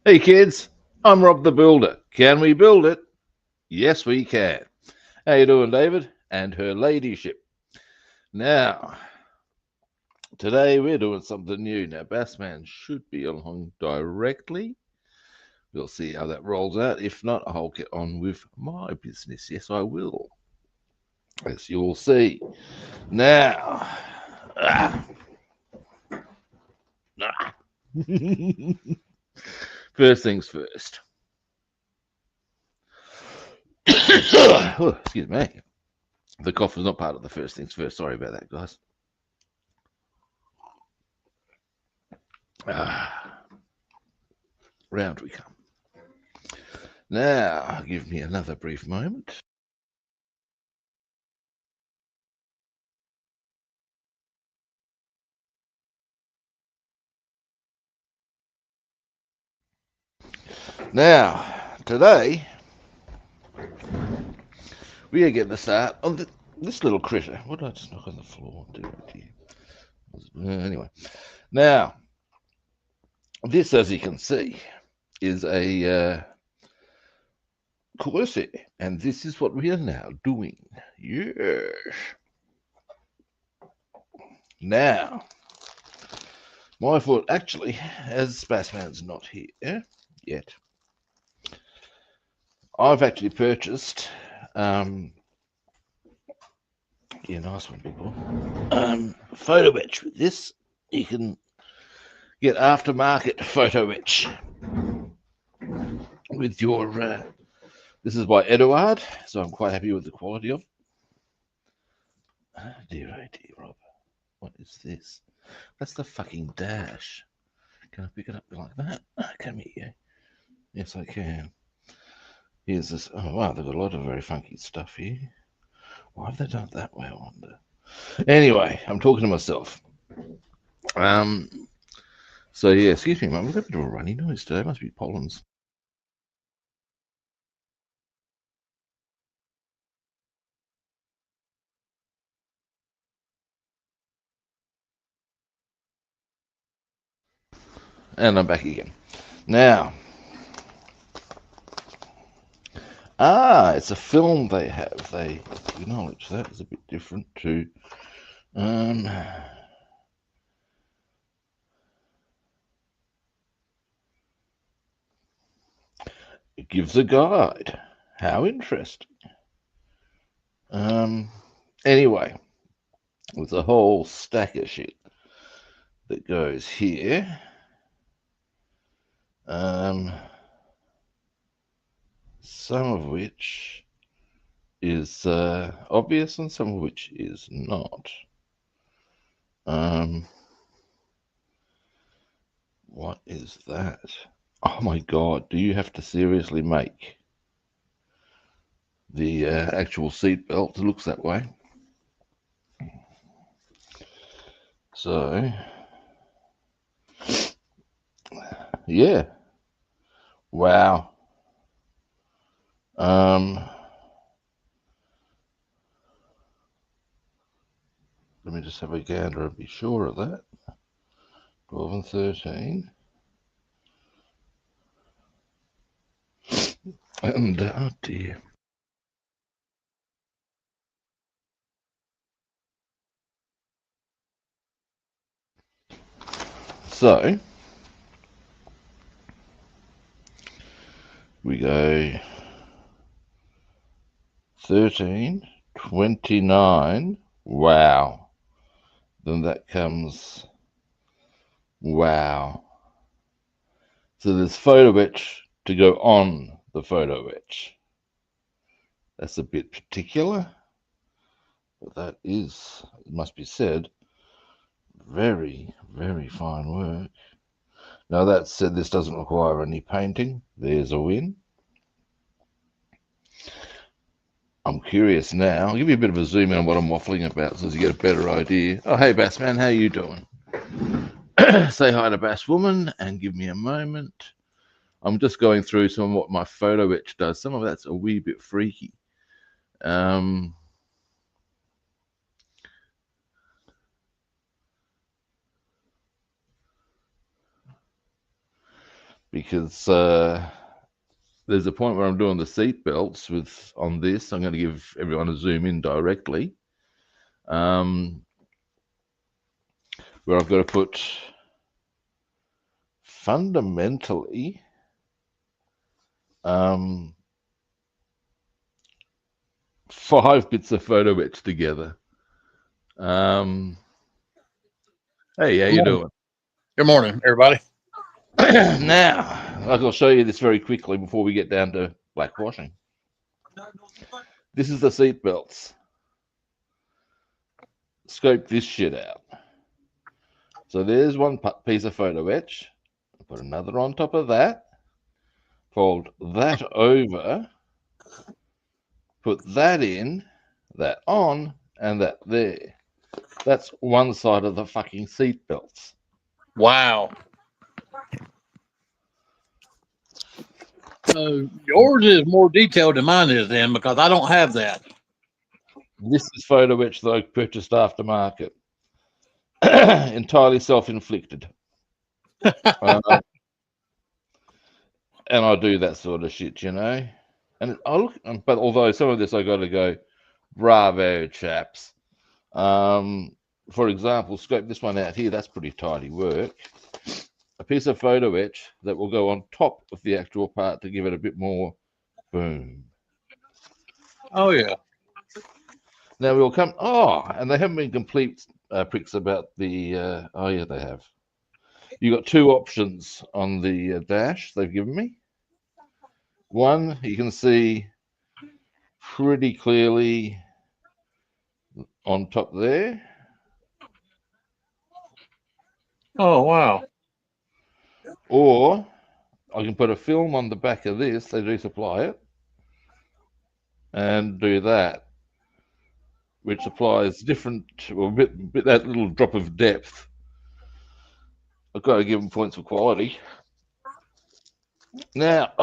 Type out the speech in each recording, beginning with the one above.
Hey kids, I'm Rob the Builder. Can we build it? Yes, we can. How you doing, David and her ladyship? Now, today we're doing something new. Now, Bassman should be along directly. We'll see how that rolls out. If not, I'll get on with my business. Yes, I will. As you'll see. Now, first things first. Oh, excuse me. The cough is not part of the first things first. Sorry about that, guys. Round we come. Now, give me another brief moment. Now, today, we are getting to start on this little critter. What did I just knock on the floor? Anyway, now, this, as you can see, is a Corsair, and this is what we are now doing. Yes. Now, my thought, actually, as Bassman's not here yet, I've actually purchased, nice one, big boy, photo etch with this. You can get aftermarket photo etch with your, this is by Eduard, so I'm quite happy with the quality of it. Oh dear, Rob. What is this? That's the fucking dash. Can I pick it up like that? Come here. Yes, I can. Here's this. Oh, wow, they've got a lot of very funky stuff here. Why have they done it that way, I wonder? Anyway, I'm talking to myself. So, yeah, excuse me, Mum. We've got a bit of a runny noise today. Must be pollens. And I'm back again. Now, it's a film they have. They acknowledge that is a bit different to, it gives a guide. How interesting. Anyway, with a whole stack of shit that goes here. Some of which is obvious and some of which is not. What is that? Oh my God, do you have to seriously make the actual seat belt? It looks that way. So, yeah. Wow. Let me just have a gander and be sure of that. 12 and 13. And, oh dear. So, we go 13, 29. Wow. Then that comes, wow. So there's photo etch to go on the photo etch. That's a bit particular, but that is, it must be said, very, very fine work. Now that said, this doesn't require any painting. There's a win. I'm curious now. I'll give you a bit of a zoom in on what I'm waffling about so you get a better idea. Oh, hey, Bassman, how you doing? Say hi to Bass Woman and give me a moment. I'm just going through some of what my photo etch does. Some of that's a wee bit freaky. because there's a point where I'm doing the seat belts on this. I'm going to give everyone a zoom in directly. Where I've got to put fundamentally 5 bits of photo etch together. Hey, how you doing? Good morning, everybody. Now, I'll show you this very quickly before we get down to black washing. This is the seat belts. Scope this shit out. So there's one piece of photo etch. Put another on top of that. Fold that over. Put that in, that on, and that there. That's one side of the fucking seat belts. Wow. So yours is more detailed than mine is then, because I don't have that. This is photo etch that I purchased aftermarket. Entirely self-inflicted. And I do that sort of shit, you know. And but although some of this I got to go, bravo, chaps. For example, scope this one out here. That's pretty tidy work. A piece of photo etch that will go on top of the actual part to give it a bit more boom. Oh yeah. Now we'll come. Oh, and they haven't been complete pricks about the. Oh yeah, they have. You got 2 options on the dash they've given me. One, you can see pretty clearly on top there. Oh wow. Or I can put a film on the back of this. They do supply it, and do that, which applies different, well, bit that little drop of depth. I've got to give them points for quality. Now,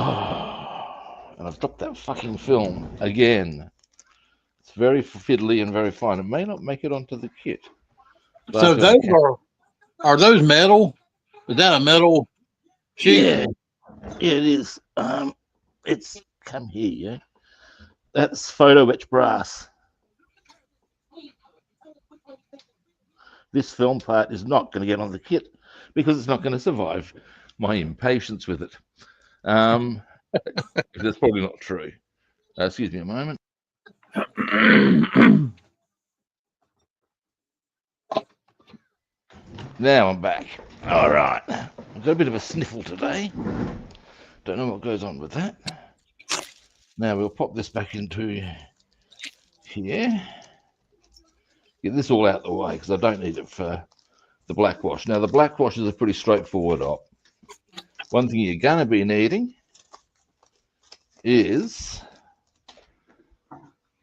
and I've dropped that fucking film again. It's very fiddly and very fine. It may not make it onto the kit. So those are those metal? Is that a metal sheet? Yeah, it is. It's come here. Yeah, that's photo etch brass. This film part is not going to get on the kit because it's not going to survive my impatience with it. That's probably not true. Excuse me a moment. Now I'm back. All right. I've got a bit of a sniffle today. Don't know what goes on with that. Now we'll pop this back into here. Get this all out of the way because I don't need it for the black wash. Now the black wash is a pretty straightforward op. One thing you're going to be needing is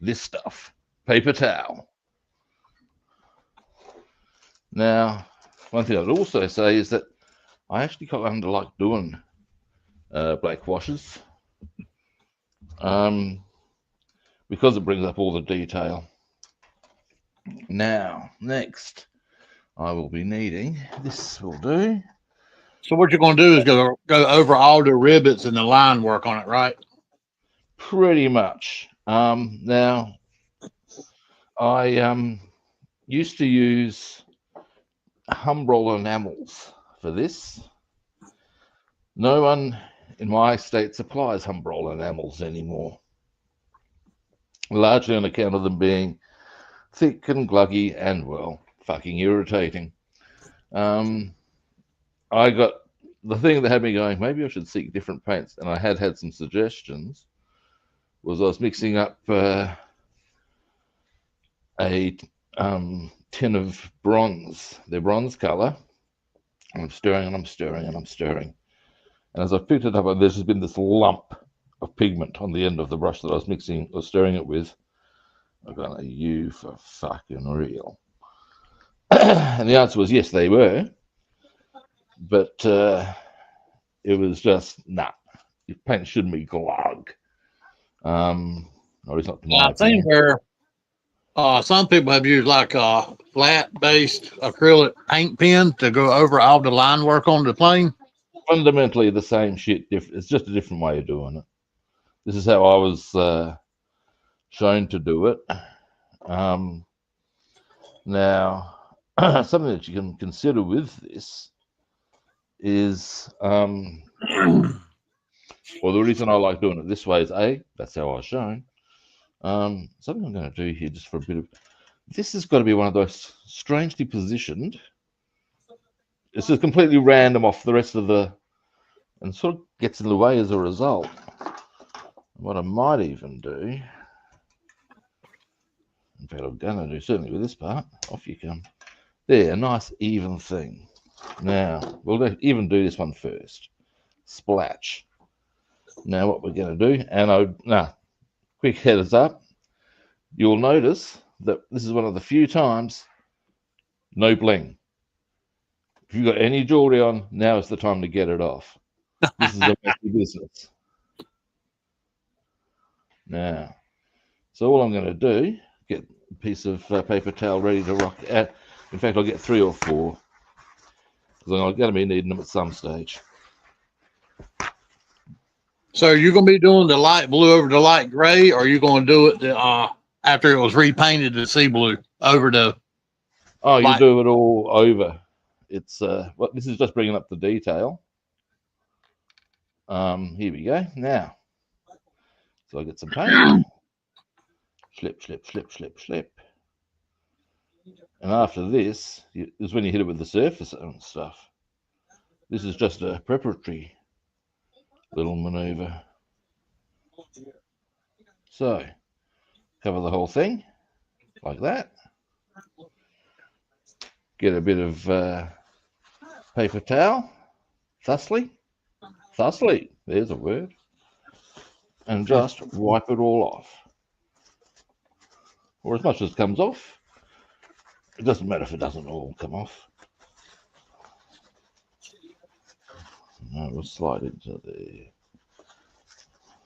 this stuff, paper towel. Now, one thing I'd also say is that I actually kind of like doing black washes because it brings up all the detail. Now, next, I will be needing, this will do. So what you're going to do is go over all the rivets and the line work on it, right? Pretty much. Now, I used to use Humbrol enamels for this. No one in my state supplies Humbrol enamels anymore, largely on account of them being thick and gluggy and, well, fucking irritating. I got the thing that had me going, maybe I should seek different paints, and I had some suggestions, was I was mixing up a tin of bronze, their bronze color, and I'm stirring and I'm stirring and I'm stirring. And as I picked it up, there's been this lump of pigment on the end of the brush that I was mixing or stirring it with. I'm going, are you for fucking real? And the answer was yes, they were. But it was just, nah, your paint shouldn't be glug. Or it's not. I think where some people have used like a flat-based acrylic paint pen to go over all the line work on the plane. fundamentally the same shit. It's just a different way of doing it. This is how I was shown to do it. Now, something that you can consider with this is, well, the reason I like doing it this way is that's how I was shown. Something I'm going to do here just for a bit of, this has got to be one of those strangely positioned. It's just completely random off the rest of the, and sort of gets in the way as a result. What I might even do, in fact, I'm going to do certainly with this part, off you come. There, a nice even thing. Now, we'll even do this one first. Splatch. Now, what we're going to do, and quick heads up, you'll notice that this is one of the few times no bling. If you've got any jewelry on, now is the time to get it off. This is a messy business. Now, so all I'm going to do, get a piece of paper towel ready to rock out. In fact, I'll get 3 or 4, because I'm going to be needing them at some stage. So you're going to be doing the light blue over the light gray, or are you going to do it after it was repainted to sea blue over the? Oh, you do it all over. It's this is just bringing up the detail. Here we go. Now, so I get some paint. Slip, slip, slip, slip, slip. And after this is when you hit it with the surface and stuff. This is just a preparatory little maneuver. So, cover the whole thing like that. Get a bit of paper towel, thusly, there's a word, and just wipe it all off. Or as much as comes off. It doesn't matter if it doesn't all come off. No, we'll slide into there.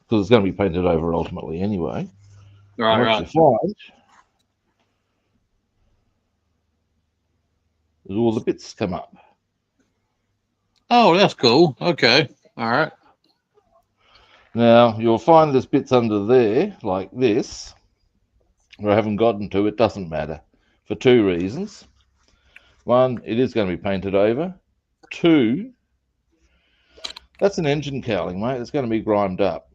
Because it's going to be painted over ultimately anyway. Right. You find is all the bits come up. Oh, that's cool. Okay. All right. Now, you'll find there's bits under there, like this, where I haven't gotten to. It doesn't matter, for 2 reasons. 1, it is going to be painted over. 2, that's an engine cowling, mate. It's going to be grimed up.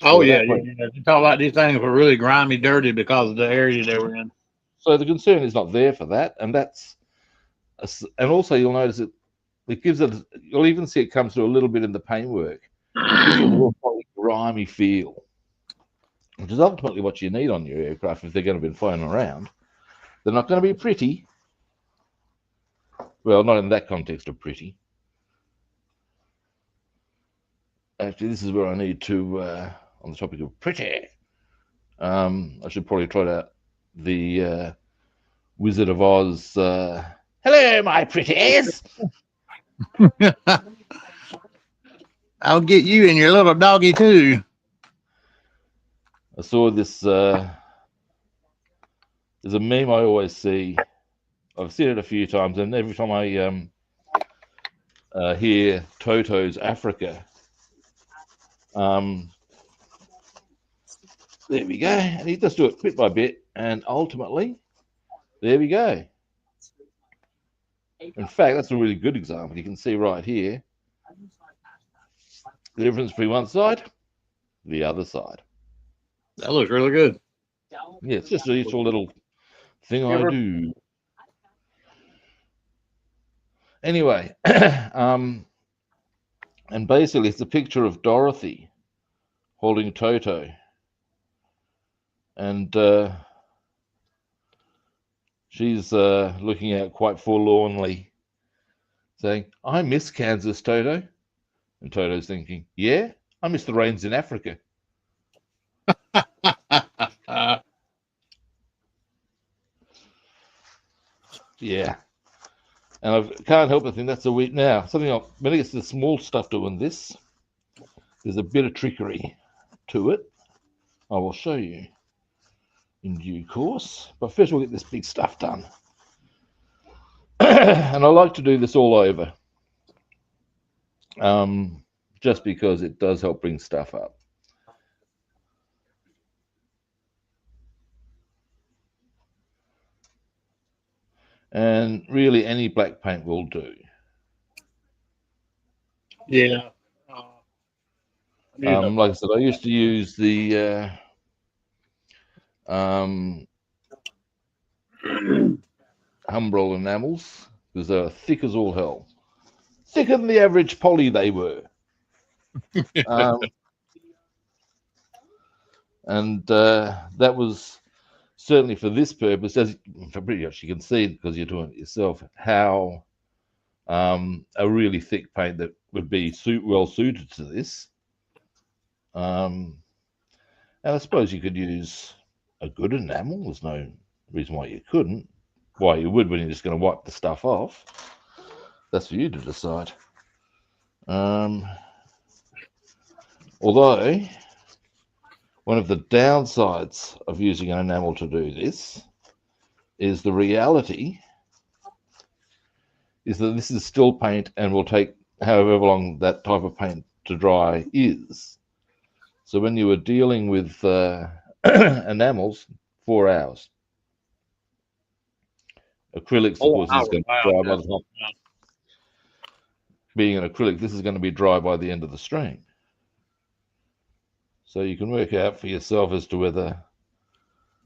Oh, so yeah. You talk about these things were really grimy, dirty because of the area they were in. So the concern is not there for that. And and also you'll notice it gives it, you'll even see it comes through a little bit in the paintwork. It gives it a little grimy feel, which is ultimately what you need on your aircraft if they're going to be flying around. They're not going to be pretty. Well, not in that context of pretty. Actually, this is where I need to, on the topic of pretty, I should probably try out the Wizard of Oz. Hello, my pretties. I'll get you and your little doggy too. I saw this. There's a meme I always see. I've seen it a few times, and every time I hear Toto's Africa, there we go. And he does do it bit by bit, and ultimately, there we go. In fact, that's a really good example. You can see right here the difference between one side, the other side. That looks really good. Yeah, it's just a useful little thing I do. Anyway, and basically it's a picture of Dorothy holding Toto. And she's looking out quite forlornly, saying, I miss Kansas, Toto. And Toto's thinking, yeah, I miss the rains in Africa. Yeah. And I can't help but think that's a week now. Something else, when it gets to the small stuff doing this, there's a bit of trickery to it. I will show you in due course. But first we'll get this big stuff done. And I like to do this all over. just because it does help bring stuff up. And really, any black paint will do. Yeah. Like I said, I used to use the Humbrol enamels because they were thick as all hell. Thicker than the average poly they were. And that was certainly for this purpose, as pretty much you can see because you're doing it yourself, how a really thick paint that would be well suited to this. And I suppose you could use a good enamel. There's no reason why you couldn't. Why you would when you're just going to wipe the stuff off. That's for you to decide. Although, one of the downsides of using an enamel to do this is the reality is that this is still paint and will take however long that type of paint to dry is. So when you were dealing with enamels, 4 hours. Acrylics, of course, is going to be dry by the time. Being an acrylic, this is going to be dry by the end of the stream. So you can work out for yourself as to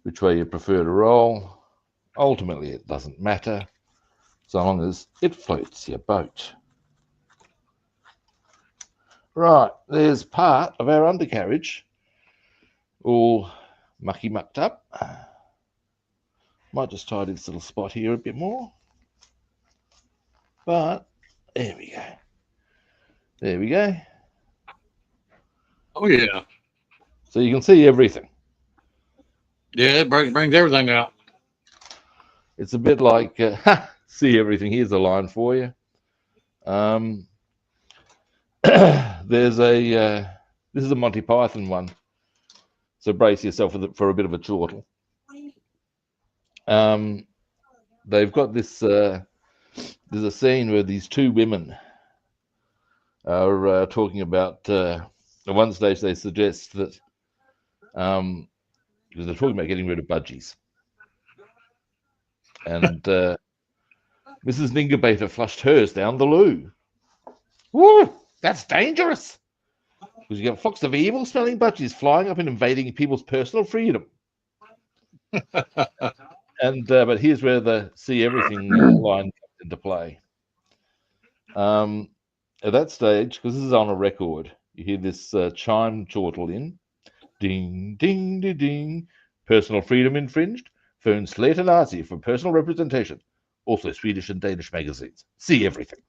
which way you prefer to roll. Ultimately, it doesn't matter, so long as it floats your boat. Right, there's part of our undercarriage, all mucky mucked up. Might just tidy this little spot here a bit more. But there we go. There we go. Oh, yeah. So you can see everything. Yeah, it brings everything out. It's a bit like, see everything. Here's a line for you. There's this is a Monty Python one. So brace yourself for a bit of a chortle. They've got this, there's a scene where these two women are talking about, at one stage they suggest that, because they're talking about getting rid of budgies. And Mrs. Ningerbater flushed hers down the loo. Woo, that's dangerous. Because you get flocks of evil-smelling budgies flying up and invading people's personal freedom. And but here's where the see everything line comes into play. At that stage, because this is on a record, you hear this chime chortle in. Ding, ding, ding, ding. Personal freedom infringed. Phone Slater Nazi for personal representation. Also Swedish and Danish magazines. See everything.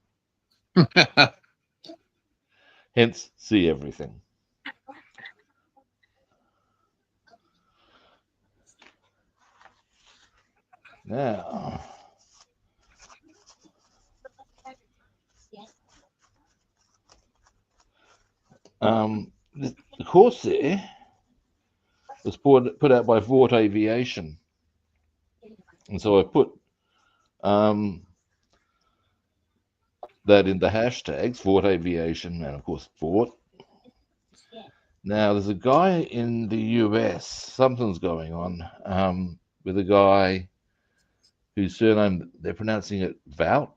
Hence, see everything. Now, the Corsair was put out by Vought Aviation, and so I put that in the hashtags, Vought Aviation, and of course Vought. Now, there's a guy in the US, something's going on with a guy whose surname, they're pronouncing it Vought,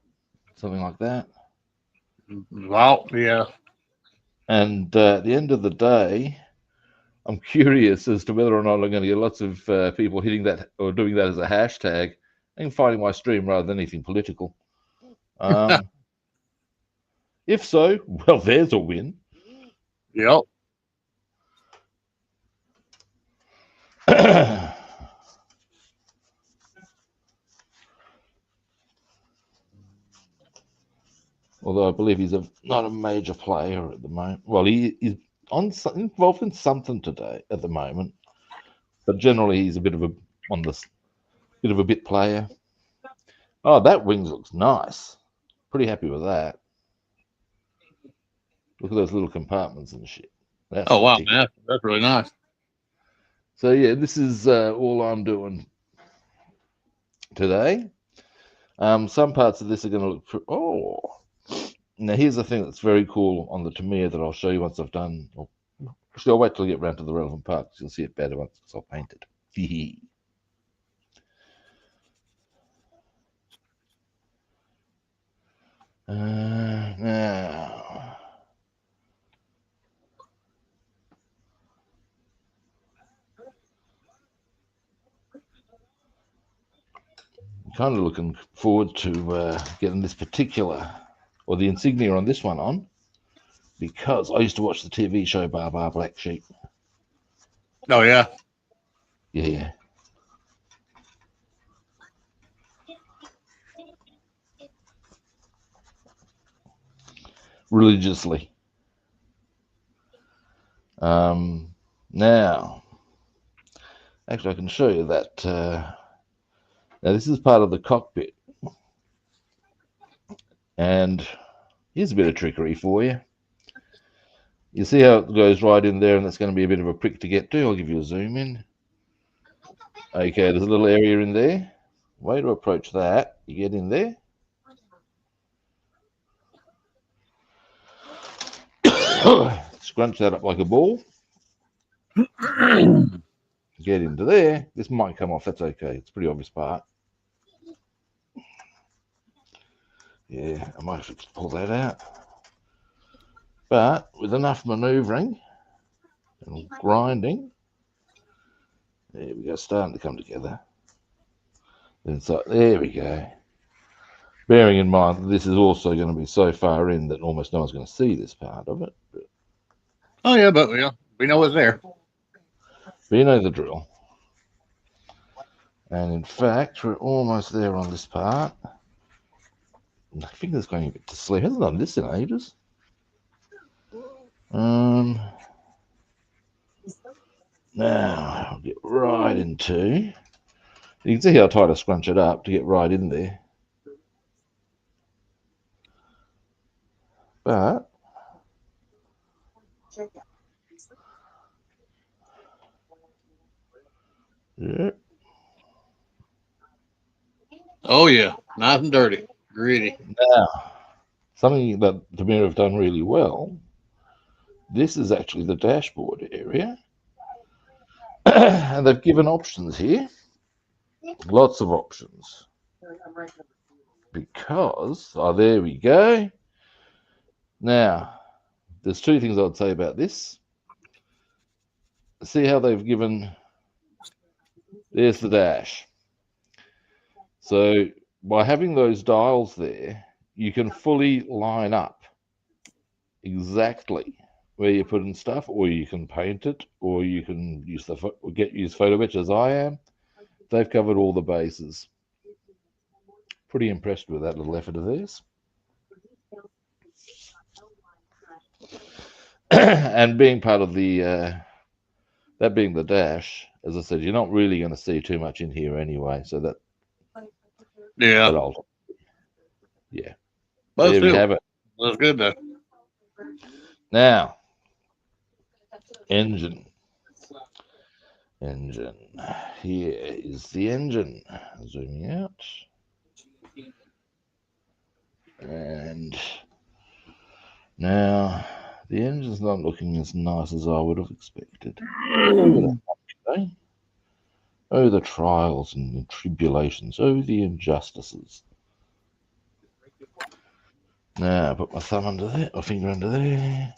something like that. Vought, yeah. And at the end of the day, I'm curious as to whether or not I'm going to get lots of people hitting that or doing that as a hashtag and finding my stream rather than anything political. If so, well, there's a win. Yep. Although I believe he's not a major player at the moment. Well, he is involved in something today at the moment, but generally he's a bit of a bit player. Oh, that wings looks nice. Pretty happy with that. Look at those little compartments and shit. Oh wow, man, that's really nice. So yeah, this is all I'm doing today. Some parts of this are going to look. Now, here's the thing that's very cool on the Tamiya that I'll show you once I've done. Actually, I'll wait till I get around to the relevant part because you'll see it better once I'll paint it. Now, I'm kind of looking forward to getting this particular, or the insignia on this one on, because I used to watch the TV show Bar Black Sheep. Oh, yeah. Yeah. Religiously. Now, actually, I can show you that. Now, this is part of the cockpit. And here's a bit of trickery for you. You see how it goes right in there, and that's going to be a bit of a prick to get to. I'll give you a zoom in. Okay, there's a little area in there. Way to approach that. You get in there. Scrunch that up like a ball. Get into there. This might come off. That's okay. It's a pretty obvious part. Yeah, I might have to pull that out. But with enough manoeuvring and grinding, there we go, starting to come together. Then so, there we go. Bearing in mind that this is also going to be so far in that almost no one's going to see this part of it. But Oh, yeah, but we know it's there. you know the drill. And in fact, we're almost there on this part. My finger's going a bit to sleep. Hasn't done this in ages. Now I'll get right into. You can see how tight I scrunch it up to get right in there. But yeah. Oh, yeah. Nice and dirty. Gritty. Now, something that the Tamiya have done really well. This is actually the dashboard area. And they've given options here. Lots of options. Because, oh, there we go. Now, there's two things I'd say about this. See how they've given, there's the dash. So by having those dials there, you can fully line up exactly where you're putting stuff, or you can paint it, or you can use use photo etch as I am. They've covered all the bases. Pretty impressed with that little effort of theirs. And being part of the that being the dash, as I said, you're not really going to see too much in here anyway. So that Yeah. Yeah. But there still, we have it. That's good, though. Now, engine. Here is the engine. Zooming out. And now the engine's not looking as nice as I would have expected. Oh, the trials and tribulations. Oh, the injustices. Now, put my thumb under there, my finger under there.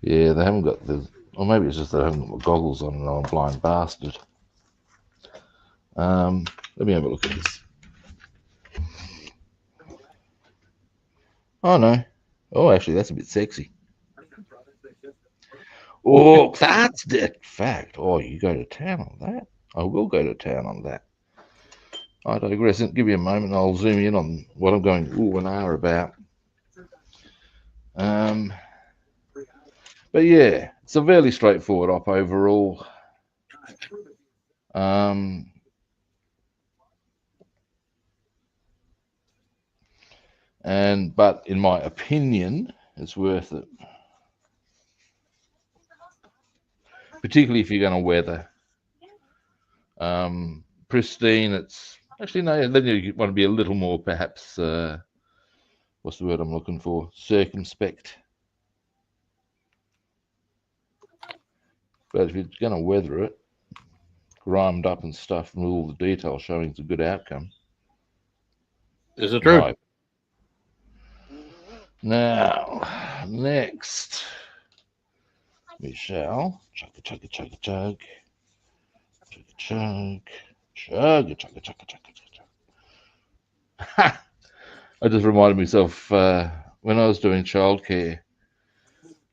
Yeah, they haven't got the, or maybe it's just that I haven't got my goggles on and I'm a blind bastard. Let me have a look at this. Oh, no. Oh, actually, that's a bit sexy. Oh, that's the fact. Oh, you go to town on that. I will go to town on that. I digress. Give you a moment and I'll zoom in on what I'm going ooh and ah about. But yeah, it's a fairly straightforward op overall. But in my opinion, it's worth it. Particularly if you're going to weather. Pristine, it's Actually, no, then you want to be a little more, perhaps, what's the word I'm looking for? Circumspect. But if you're going to weather it, grimed up and stuff, with all the detail showing it's a good outcome. Is it true? Right. Now, next, we shall chug a chug a chug a chug, chug a chug, chug a chug a chug a chug a chug. I just reminded myself when I was doing childcare.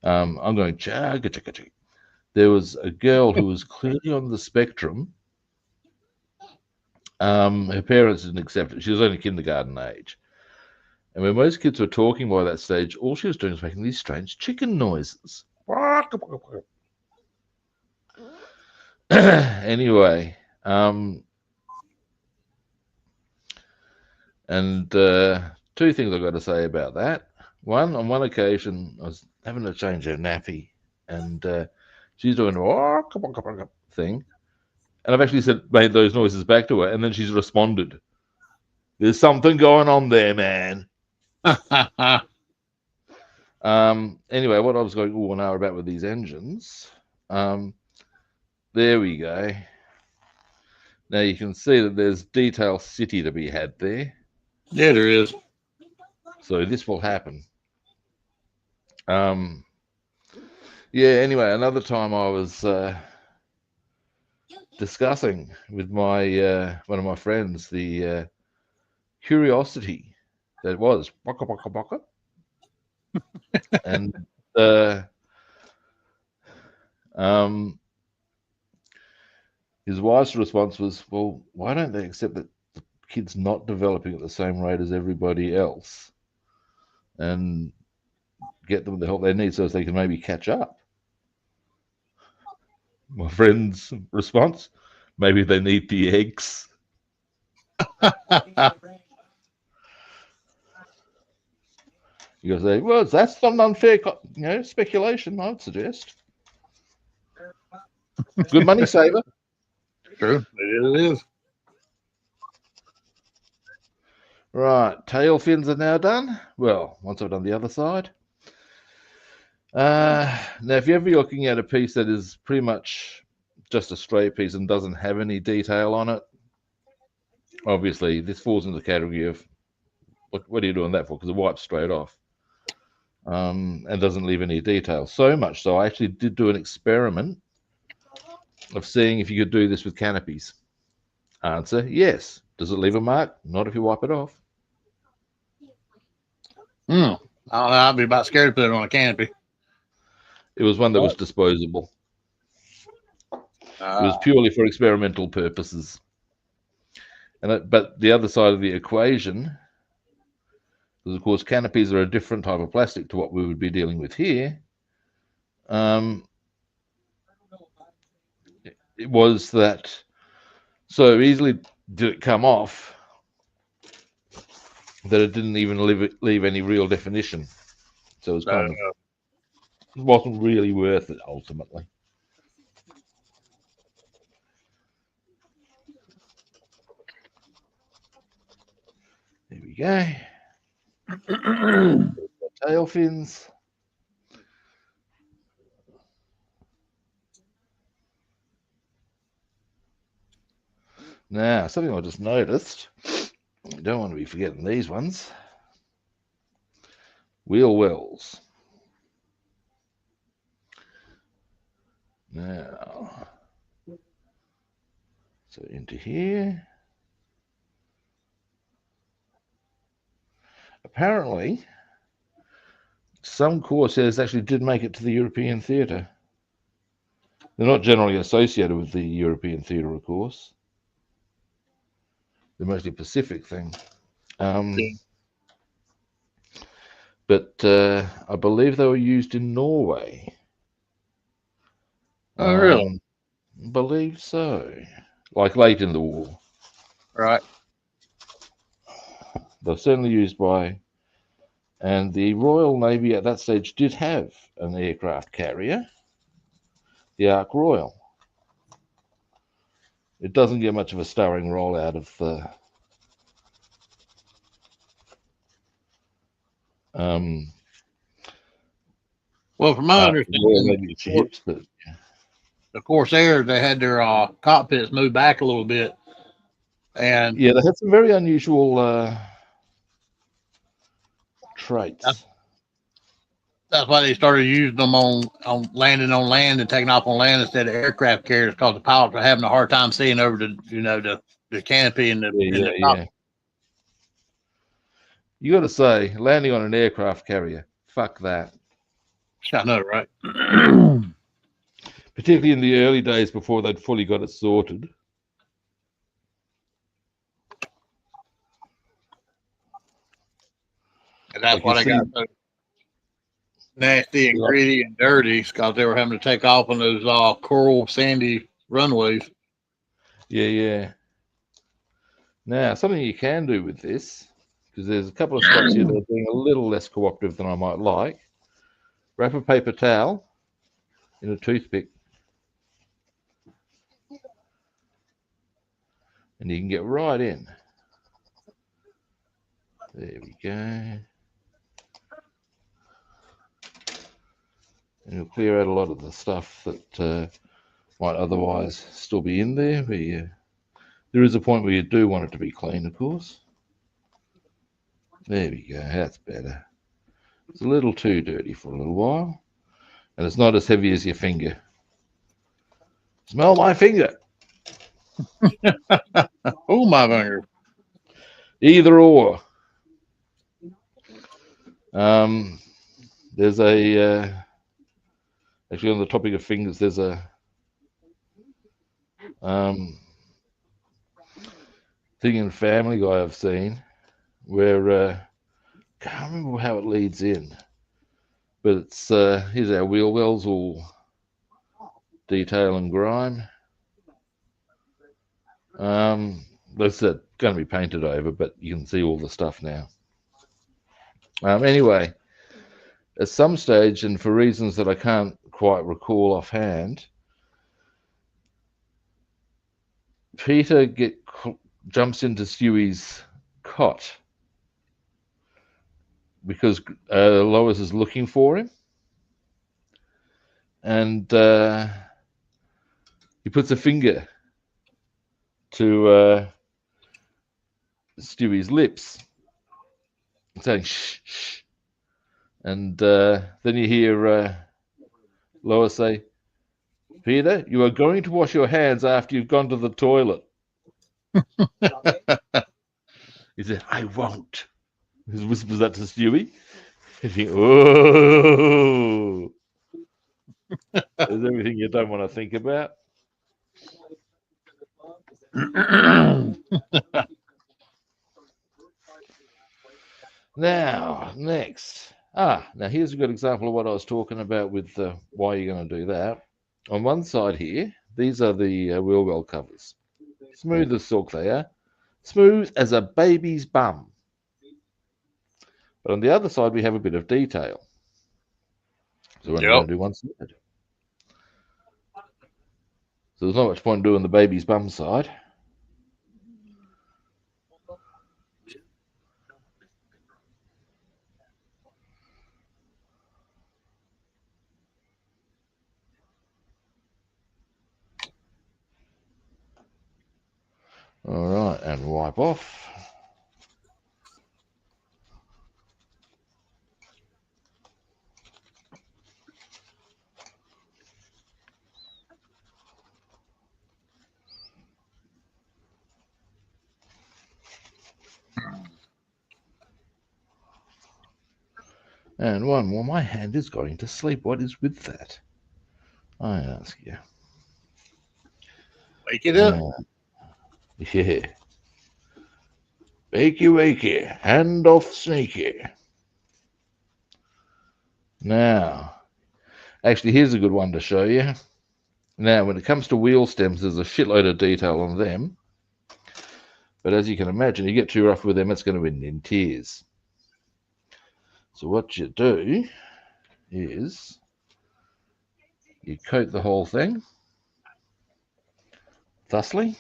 I'm going chug a chug a chug. There was a girl who was clearly on the spectrum. Her parents didn't accept it. She was only kindergarten age. And when most kids were talking by that stage, all she was doing was making these strange chicken noises. Anyway, and two things I've got to say about that. One, on one occasion, I was having to change her nappy, and she's doing a thing, and I've actually made those noises back to her, and then she's responded. There's something going on there, man. Anyway, what I was going all and hour about with these engines, there we go. Now you can see that there's detail city to be had there. Yeah, there is. So this will happen. Yeah, anyway, another time I was discussing with my one of my friends the curiosity that was baka baka baka. And his wife's response was, well, why don't they accept that the kid's not developing at the same rate as everybody else and get them the help they need so as they can maybe catch up? My friend's response, maybe they need the eggs. You gotta say, well, that's not an unfair, speculation, I would suggest. Good money saver. True, it is. Right, tail fins are now done. Well, once I've done the other side. Now, if you're ever looking at a piece that is pretty much just a straight piece and doesn't have any detail on it, obviously this falls into the category of what are you doing that for? Because it wipes straight off and doesn't leave any detail. So much so, I actually did do an experiment of seeing if you could do this with canopies. Answer, yes. Does it leave a mark? Not if you wipe it off. I don't know. I'd be about scared to put it on a canopy. It was one that was disposable. It was purely for experimental purposes. But the other side of the equation, because of course canopies are a different type of plastic to what we would be dealing with here. It was that so easily did it come off that it didn't even leave any real definition. So it was kind of, it wasn't really worth it ultimately. There we go. Tail fins. Now, something I just noticed. I don't want to be forgetting these ones. Wheel wells. Now, so into here. Apparently, some Corsairs actually did make it to the European theatre. They're not generally associated with the European theatre, of course. They're mostly a Pacific thing. But I believe they were used in Norway. Oh, really? I believe so. Like late in the war. Right. They're certainly used by, and the Royal Navy at that stage did have an aircraft carrier, the Ark Royal. It doesn't get much of a starring role out of the Um, Well, from my Royal understanding, Navy ships, but the Corsairs, they had their cockpits moved back a little bit, and yeah, they had some very unusual that's, traits. that's why they started using them on landing on land and taking off on land instead of aircraft carriers, because the pilots were having a hard time seeing over the canopy in Yeah, the yeah, top. yeah. You got to say, landing on an aircraft carrier, fuck that. I know, right? Particularly in the early days before they'd fully got it sorted. And that's Like you why they see, got so nasty and like, gritty and dirty, because they were having to take off on those coral sandy runways. yeah, yeah. Now, something you can do with this, because there's a couple of spots here that are being a little less cooperative than I might like. Wrap a paper towel in a toothpick, and you can get right in. There we go. And it'll clear out a lot of the stuff that might otherwise still be in there. But there is a point where you do want it to be clean, of course. There we go. That's better. It's a little too dirty for a little while. And it's not as heavy as your finger. Smell my finger. Oh, my finger. Either or. There's a actually on the topic of fingers. There's a thing in Family Guy I've seen where can't remember how it leads in, but it's here's our wheel wells all detail and grime. That's going to be painted over, but you can see all the stuff now. Anyway, at some stage, and for reasons that I can't quite recall offhand, Peter jumps into Stewie's cot because Lois is looking for him, and he puts a finger to Stewie's lips, saying "shh, shh," and then you hear Lois say, "Peter, you are going to wash your hands after you've gone to the toilet." He said, "I won't." He whispers that to Stewie. You think, oh, there's everything you don't want to think about. Now, next. Now here's a good example of what I was talking about with why you're going to do that. On one side here, these are the wheel well covers. Smooth as silk they are. Smooth as a baby's bum. But on the other side, we have a bit of detail. So we're only going Yep. to do one side. So there's not much point doing the baby's bum side. All right, and wipe off. And one more. My hand is going to sleep. What is with that? I ask you. Wake it up. Yeah. Wakey, wakey. Hand off sneaky. Now, actually, here's a good one to show you. Now, when it comes to wheel stems, there's a shitload of detail on them. But as you can imagine, you get too rough with them, it's going to end in tears. So what you do is you coat the whole thing thusly.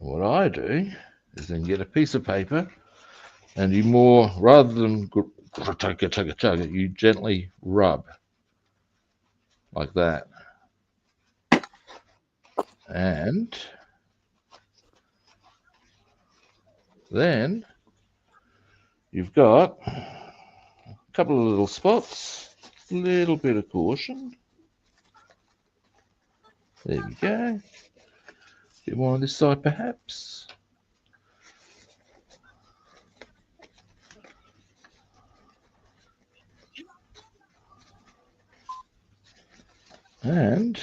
what I do is then get a piece of paper, and you more, rather than chug it, you gently rub like that. And then you've got a couple of little spots, a little bit of caution. There we go. A bit more on this side, perhaps. And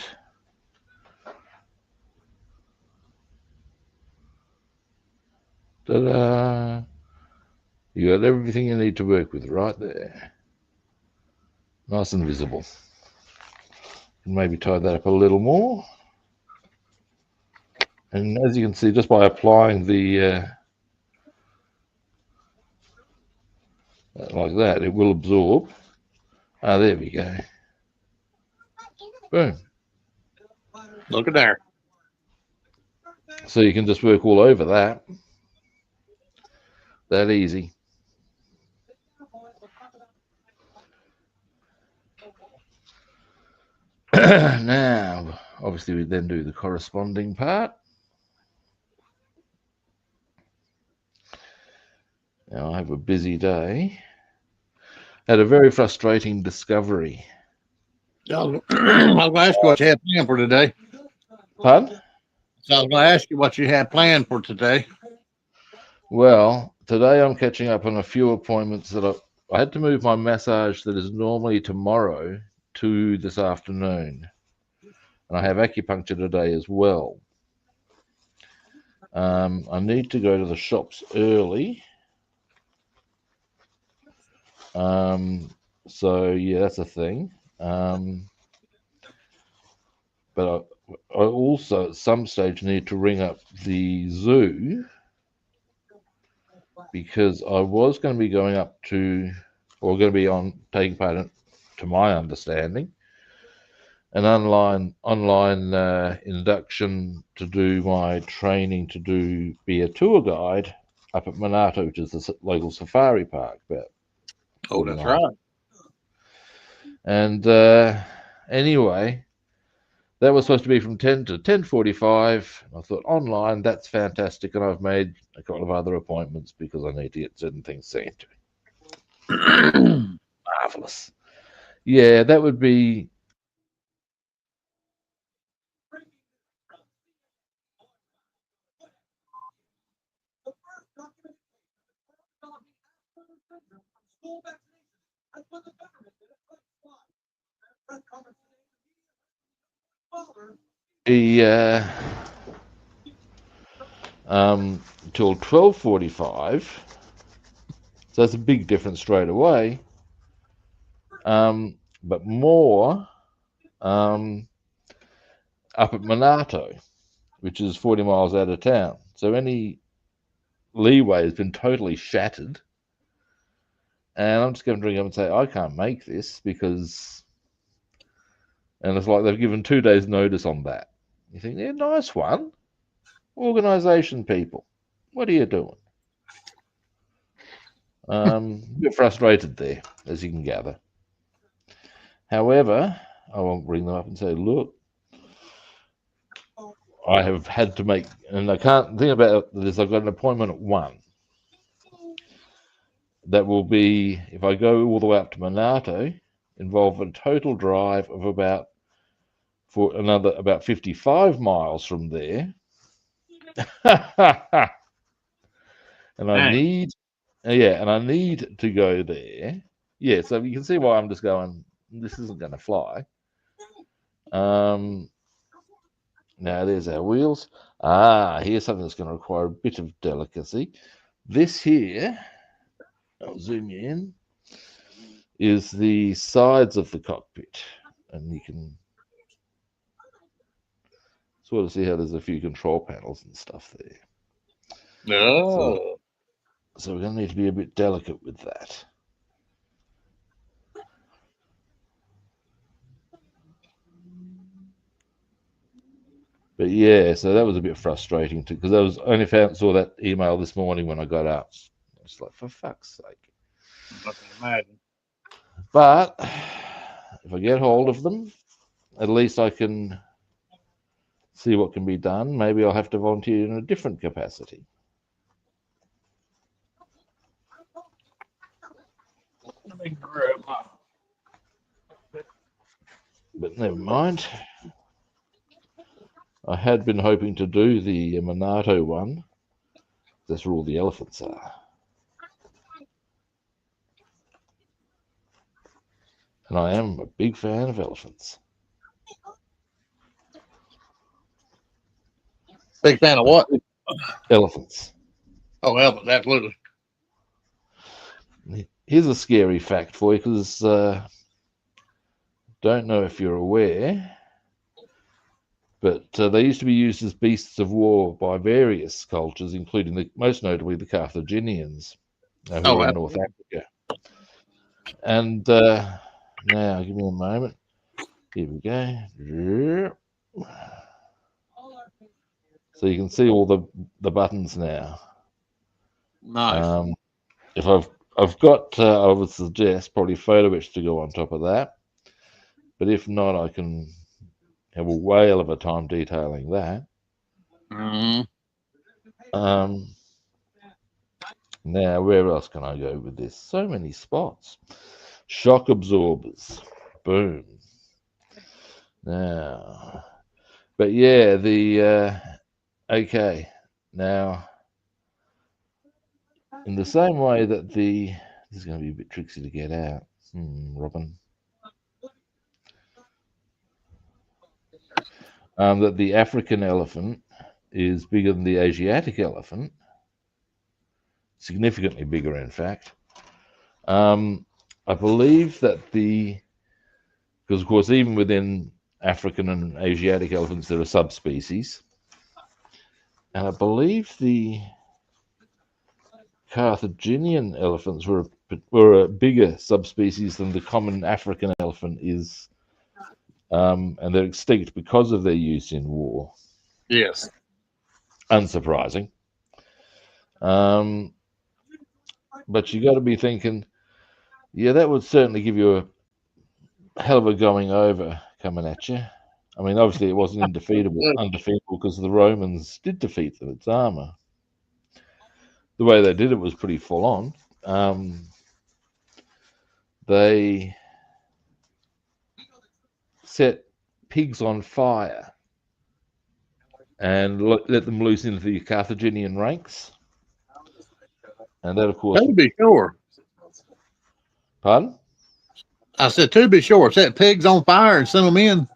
ta-da! You got everything you need to work with right there. Nice and visible. Maybe tie that up a little more. And as you can see, just by applying the like that, it will absorb. Ah, there we go. Boom. Look at there. So you can just work all over that. That easy. Now, obviously, we then do the corresponding part. Now, I have a busy day. Had a very frustrating discovery. I was going to ask you what you had planned for today. Pardon? So I was going to ask you what you had planned for today. Well, today I'm catching up on a few appointments that I had to move my massage that is normally tomorrow to this afternoon. And I have acupuncture today as well. I need to go to the shops early. So, yeah, that's a thing. But I also at some stage need to ring up the zoo because I was going to be going up to, or going to be on taking part in, to my understanding, an online induction to do my training to be a tour guide up at Monarto, which is the local safari park. But that's right. And anyway, that was supposed to be from 10 to 10:45. I thought online, that's fantastic, and I've made a couple of other appointments because I need to get certain things seen to me. Marvelous. Yeah, that would be. Till 12:45. So that's a big difference straight away. But more up at Monarto, which is 40 miles out of town. So any leeway has been totally shattered. And I'm just going to ring up and say, I can't make this because. And it's like they've given 2 days' notice on that. You think, yeah, nice one. Organisation people. What are you doing? A bit frustrated there, as you can gather. However, I won't ring them up and say, look, I have had to make, and I can't think about this, I've got an appointment at 1. That will be, if I go all the way up to Monarto, involve a total drive of about 55 miles from there. And I need to go there. Yeah, so you can see why I'm just going, this isn't going to fly. Now there's our wheels. Here's something that's going to require a bit of delicacy. This here, I'll zoom you in, is the sides of the cockpit. And you can sort of see how there's a few control panels and stuff there. Oh. So we're going to need to be a bit delicate with that. But yeah, so that was a bit frustrating too, because I was only saw that email this morning when I got up. It's like, for fuck's sake. I can imagine. But if I get hold of them, at least I can see what can be done. Maybe I'll have to volunteer in a different capacity. Let me grab my. But never mind. I had been hoping to do the Minato one. That's where all the elephants are. And I am a big fan of elephants. Big fan of what? Elephants. Oh, elephants, absolutely. Here's a scary fact for you, because don't know if you're aware, but they used to be used as beasts of war by various cultures, including most notably the Carthaginians, who were in North Africa. And now, give me a moment. Here we go. So you can see all the buttons now. Nice. If I've got, I would suggest probably photo etch to go on top of that. But if not, I can have a whale of a time detailing that. Mm-hmm. Now, where else can I go with this? So many spots. Shock absorbers. Boom. Now, but yeah, okay. Now, in the same way that this is going to be a bit tricksy to get out. Robin. That the African elephant is bigger than the Asiatic elephant. Significantly bigger, in fact. I believe that because of course, even within African and Asiatic elephants, there are subspecies. And I believe the Carthaginian elephants were a bigger subspecies than the common African elephant is. And they're extinct because of their use in war. Yes. Unsurprising. But you got to be thinking, yeah, that would certainly give you a hell of a going over coming at you. I mean, obviously, it wasn't undefeatable because the Romans did defeat them. It's armor. The way they did it was pretty full on. They set pigs on fire and let them loose into the Carthaginian ranks. And that, of course, To be sure. Pardon? I said, to be sure, set pigs on fire and send them in.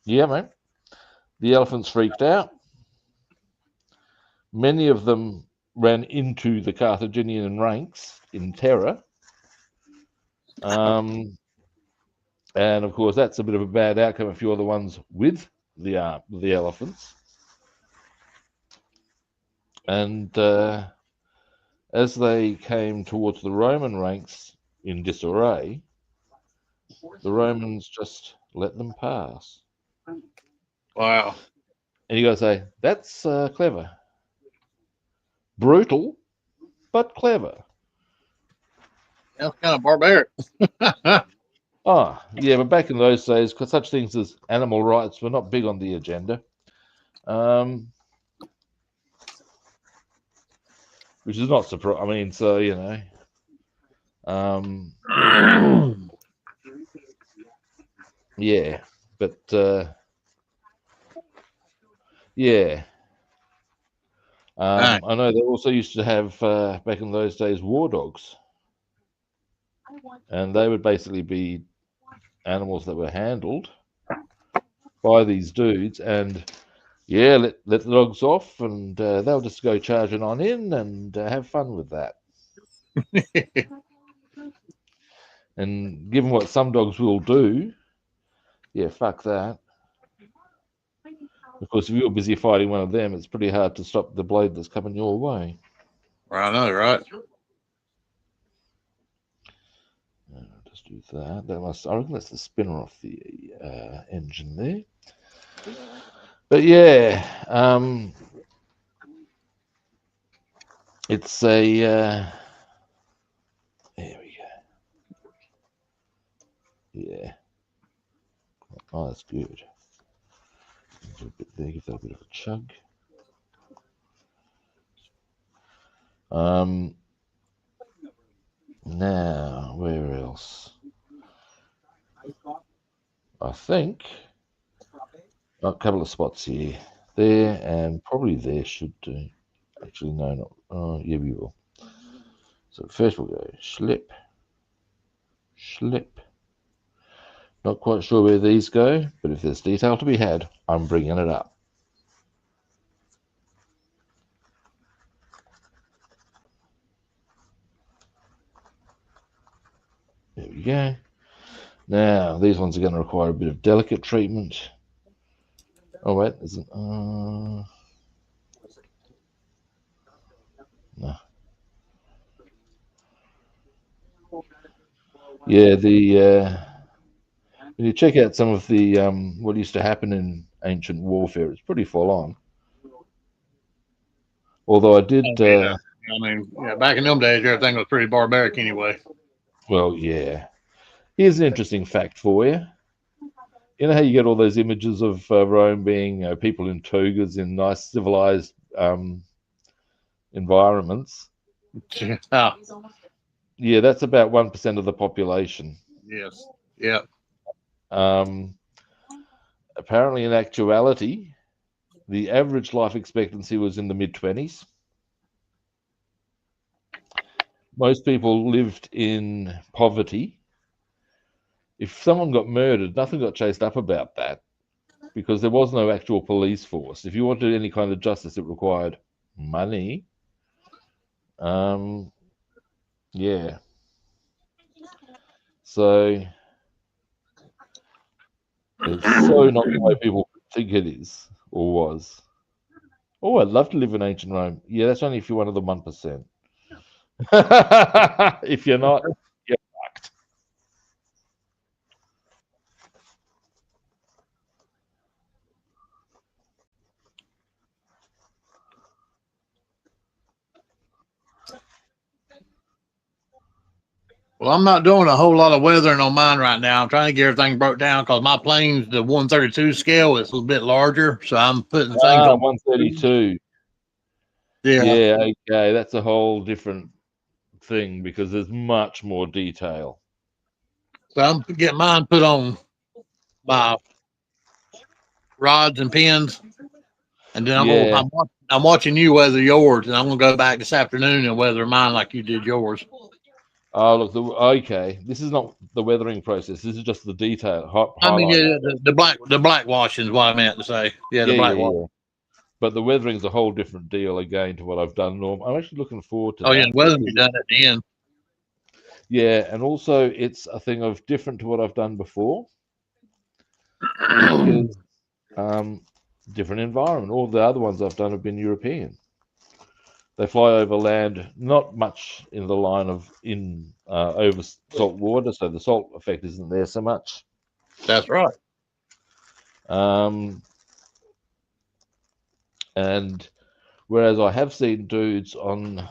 Yeah, man. The elephants freaked out. Many of them ran into the Carthaginian ranks in terror. And of course, that's a bit of a bad outcome if you're the ones with the elephants. And as they came towards the Roman ranks in disarray, the Romans just let them pass. Wow. And you got to say, that's clever. Brutal, but clever. That's kind of barbaric. Oh, yeah, but back in those days, because such things as animal rights were not big on the agenda. Which is not surprising. I mean, so, you know. Yeah, but yeah. I know they also used to have, back in those days, war dogs. And they would basically be animals that were handled by these dudes. And yeah, let the dogs off, and they'll just go charging on in and have fun with that. And given what some dogs will do, yeah, fuck that. Of course, if you're busy fighting one of them, it's pretty hard to stop the blade that's coming your way. I know, right? Just do that. I reckon that's the spinner off the engine there. But yeah, it's a there we go. Yeah. Oh, that's good. A bit there, give that a bit of a chug. Now, where else? I think a couple of spots here, there, and probably there should do. Actually, no, not. Oh, yeah, we will. So first we'll go slip, slip. Not quite sure where these go, but if there's detail to be had, I'm bringing it up. There we go. Now, these ones are going to require a bit of delicate treatment. Oh, wait, there's an... no. Yeah, when you check out some of the what used to happen in ancient warfare, it's pretty full on. Although I did, I mean, yeah, back in them days, everything was pretty barbaric anyway. well, yeah. Here's an interesting fact for you. You know how you get all those images of Rome being people in togas in nice civilized environments? Oh, Yeah, that's about 1% of the population. yes. Yeah. Apparently, in actuality, the average life expectancy was in the mid-20s. Most people lived in poverty. If someone got murdered, nothing got chased up about that because there was no actual police force. If you wanted any kind of justice, it required money. Yeah. So it's so not the way people think it is or was. Oh, I'd love to live in ancient Rome. Yeah, that's only if you're one of the 1%. If you're not, you're fucked. Well, I'm not doing a whole lot of weathering on mine right now. I'm trying to get everything broke down because my plane's the 132 scale. It's a little bit larger, so I'm putting things on 132. Yeah, okay. That's a whole different thing because there's much more detail. So I'm getting mine put on my rods and pins, and then I'm watching you weather yours, and I'm gonna go back this afternoon and weather mine like you did yours. Oh, look, okay. This is not the weathering process. This is just the detail. I mean, Highlight. yeah, the black washing is what I meant to say. Yeah, the black wash. Yeah. But the weathering's a whole different deal again to what I've done. I'm actually looking forward to Oh that. yeah, weathering be done at the end. Yeah, and also it's a thing of different to what I've done before because different environment. All the other ones I've done have been European. They fly over land, not much in the line of over salt water, so the salt effect isn't there so much. That's right. And whereas I have seen dudes on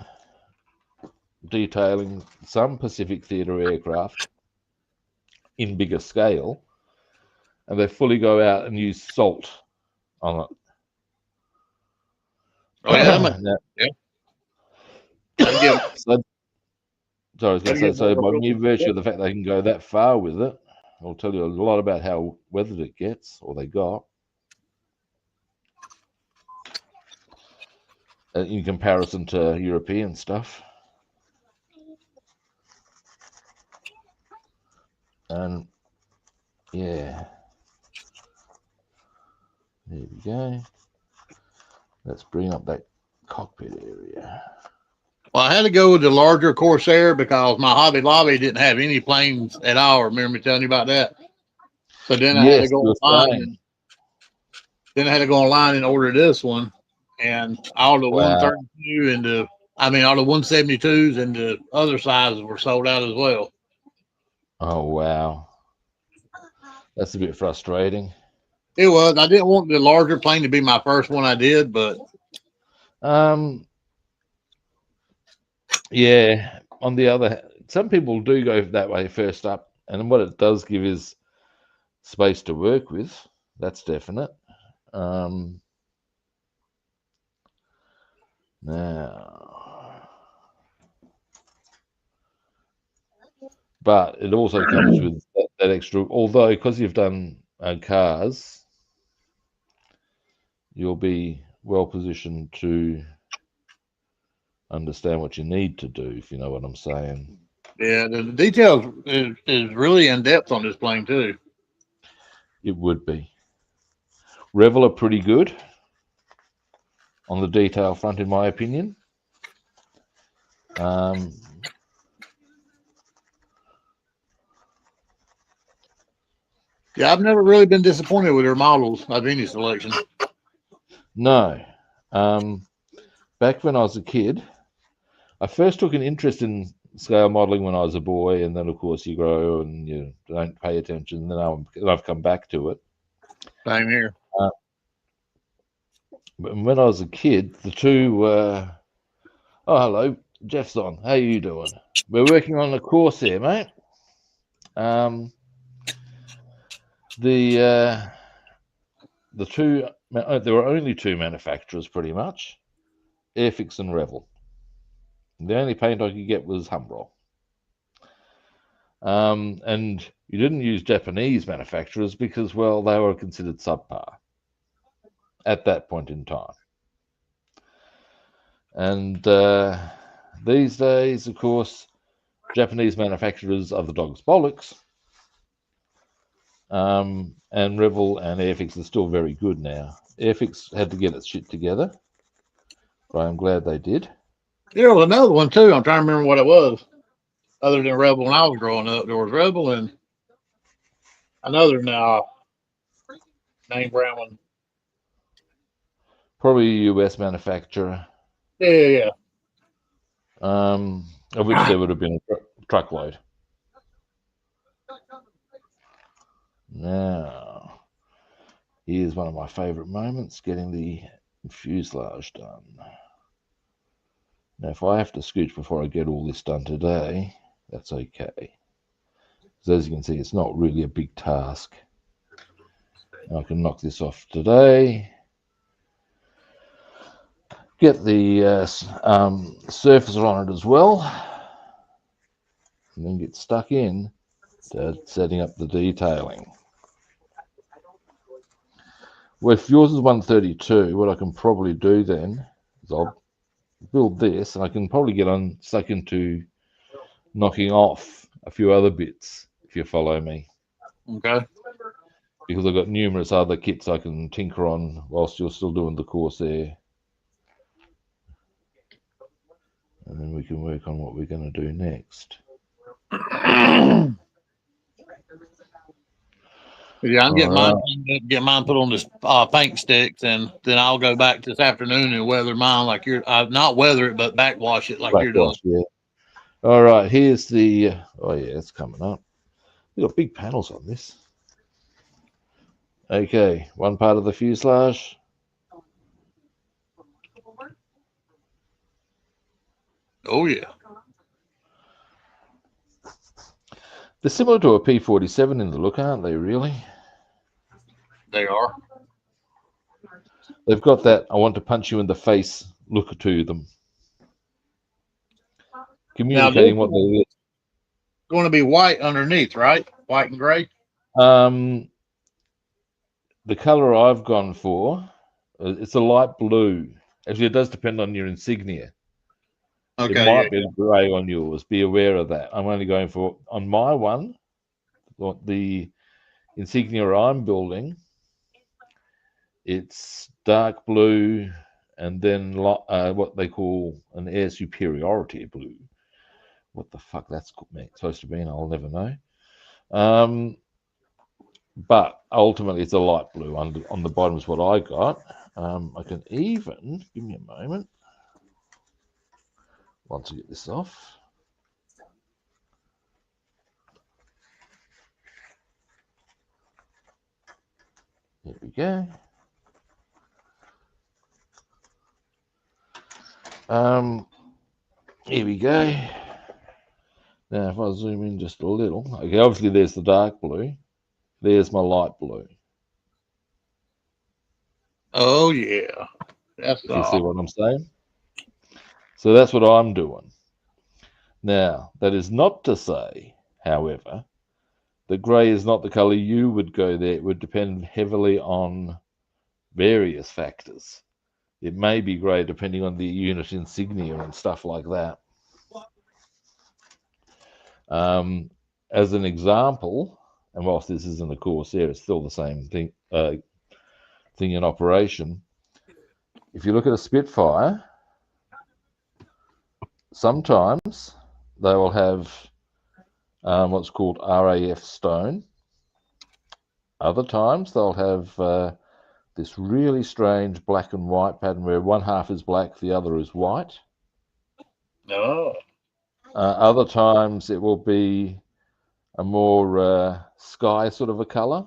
detailing some Pacific Theatre aircraft in bigger scale, and they fully go out and use salt on it. Oh yeah, yeah. So I was going to say, so by mere virtue of the fact they can go that far with it, I'll tell you a lot about how weathered it gets, or they got, in comparison to European stuff. And yeah, there we go. Let's bring up that cockpit area. Well, I had to go with the larger Corsair because my Hobby Lobby didn't have any planes at all. Remember me telling you about that? So then I had to go online. Then I had to go online and order this one, and all the 132 and all the 172s and the other sizes were sold out as well. Oh wow, that's a bit frustrating. It was. I didn't want the larger plane to be my first one I did, but yeah. On the other hand, some people do go that way first up, and what it does give is space to work with. That's definite. Now, but it also comes with that extra. Although, because you've done cars, you'll be well positioned to understand what you need to do, if you know what I'm saying. yeah, the details is really in depth on this plane too. It would be. Revel are pretty good on the detail front, in my opinion. Yeah, I've never really been disappointed with their models of any selection. No. Back when I was a kid, I first took an interest in scale modeling when I was a boy, and then of course you grow and you don't pay attention. And then I've come back to it. Same here. But when I was a kid, the two. Oh, hello, Jeff's on. How you doing? We're working on a Corsair, mate. The two. There were only two manufacturers, pretty much, Airfix and Revel. The only paint I could get was Humbrol. And you didn't use Japanese manufacturers because, well, they were considered subpar at that point in time. And these days, of course, Japanese manufacturers are the dog's bollocks. And Revel and Airfix are still very good now. Airfix had to get its shit together, but I'm glad they did. There was another one too. I'm trying to remember what it was. Other than Rebel, when I was growing up, there was Rebel and another now name brand one. Probably a US manufacturer. Yeah. Of which there would have been a truckload. Now, here's one of my favourite moments, getting the fuselage done. Now, if I have to scooch before I get all this done today, that's okay. Because as you can see, it's not really a big task. I can knock this off today. Get the surface on it as well. And then get stuck in to setting up the detailing. Well, if yours is 132, what I can probably do then is I'll build this, and I can probably get stuck into knocking off a few other bits, if you follow me. Okay. Because I've got numerous other kits I can tinker on whilst you're still doing the Corsair. And then we can work on what we're going to do next. Yeah, I'm getting mine put on this paint sticks, and then I'll go back this afternoon and weather mine like you're not weather it, but backwash it like you're doing. Yeah. All right, here's the. Oh yeah, it's coming up. We've got big panels on this. Okay, one part of the fuselage. Oh yeah. They're similar to a P-47 in the look, aren't they? Really? They are. They've got that I want to punch you in the face look to them. Communicating what they're going to be white underneath, right? White and gray. The color I've gone for, it's a light blue. Actually, it does depend on your insignia. Okay, it might be grey on yours. Be aware of that. I'm only going for on my one. The insignia I'm building, it's dark blue, and then what they call an air superiority blue. What the fuck that's supposed to mean, I'll never know. But ultimately, it's a light blue. On the bottom is what I got. I can even, give me a moment, once I get this off. Here we go. Here we go. Now, if I zoom in just a little, okay, obviously there's the dark blue. There's my light blue. Oh, yeah. That's if you see what I'm saying. So that's what I'm doing. Now, that is not to say, however, that grey is not the colour you would go there. It would depend heavily on various factors. It may be grey depending on the unit insignia and stuff like that. As an example, and whilst this isn't a Corsair, it's still the same thing in operation. If you look at a Spitfire, sometimes they will have what's called RAF stone. Other times they'll have this really strange black and white pattern where one half is black, the other is white. Oh. Other times it will be a more sky sort of a colour.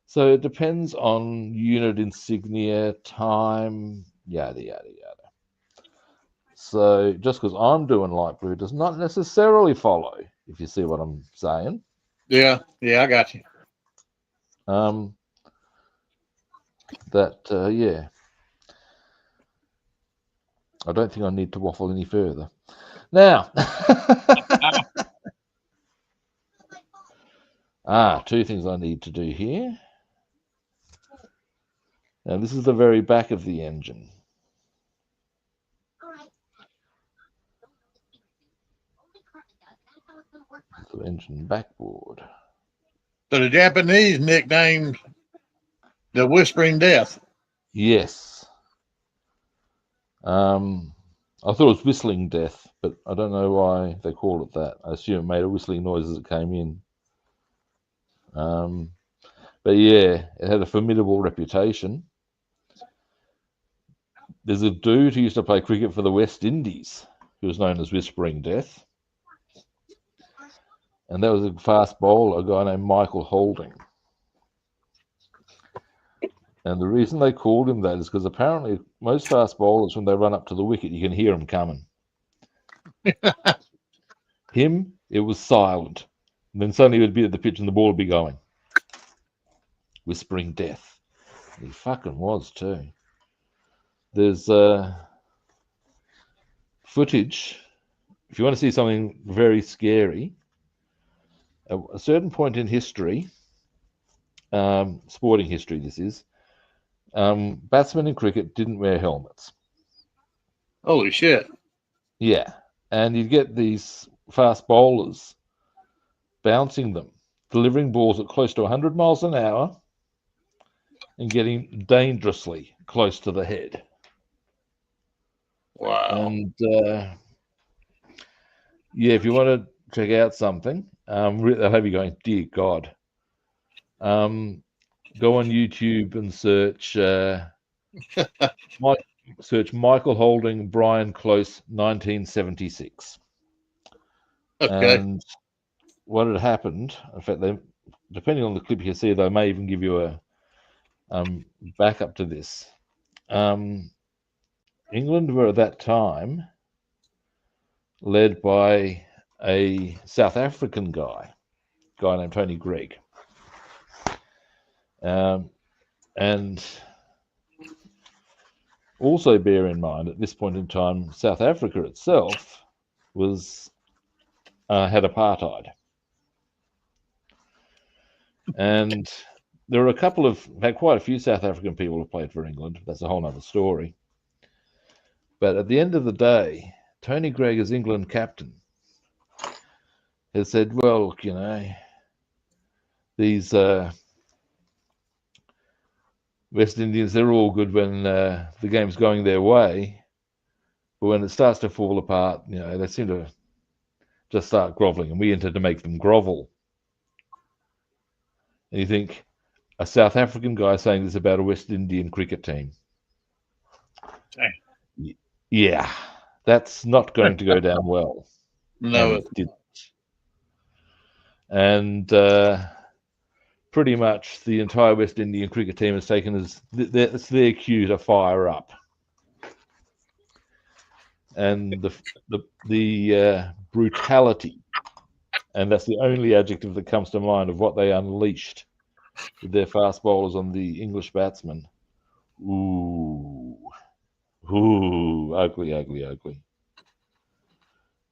So it depends on unit insignia, time, yada, yada, yada. So just because I'm doing light blue does not necessarily follow, if you see what I'm saying. Yeah, I got you. Yeah. I don't think I need to waffle any further. Now, two things I need to do here. Now, this is the very back of the engine. The engine backboard. So the Japanese nicknamed the Whispering Death. Yes. I thought it was Whistling Death, but I don't know why they call it that. I assume it made a whistling noise as it came in. But yeah, it had a formidable reputation. There's a dude who used to play cricket for the West Indies who was known as Whispering Death. And that was a fast bowler, a guy named Michael Holding. And the reason they called him that is because apparently most fast bowlers, when they run up to the wicket, you can hear them coming. Him, it was silent. And then suddenly he would be at the pitch and the ball would be going. Whispering Death. And he fucking was too. There's footage. If you want to see something very scary, at a certain point in history, sporting history this is, batsmen in cricket didn't wear helmets. Holy shit. Yeah. And you'd get these fast bowlers bouncing them, delivering balls at close to 100 miles an hour and getting dangerously close to the head. Wow. And yeah, if you want to check out something, they'll have you going, dear God. Go on YouTube and search Michael Holding, Brian Close, 1976. Okay. And what had happened, in fact, depending on the clip you see, they may even give you a backup to this. England were at that time led by a South African guy named Tony Greig. And also bear in mind, at this point in time, South Africa itself had apartheid. And there are quite a few South African people who played for England. That's a whole other story. But at the end of the day, Tony Greig, as England captain, has said, well, look, these West Indians, they're all good when the game's going their way. But when it starts to fall apart, they seem to just start groveling, and we enter to make them grovel. And you think, a South African guy saying this about a West Indian cricket team. Dang. Yeah, that's not going to go down well. No, and it didn't. And pretty much the entire West Indian cricket team has taken as it's their cue to fire up. And the brutality, and that's the only adjective that comes to mind of what they unleashed with their fast bowlers on the English batsmen. Ooh, ugly, ugly, ugly.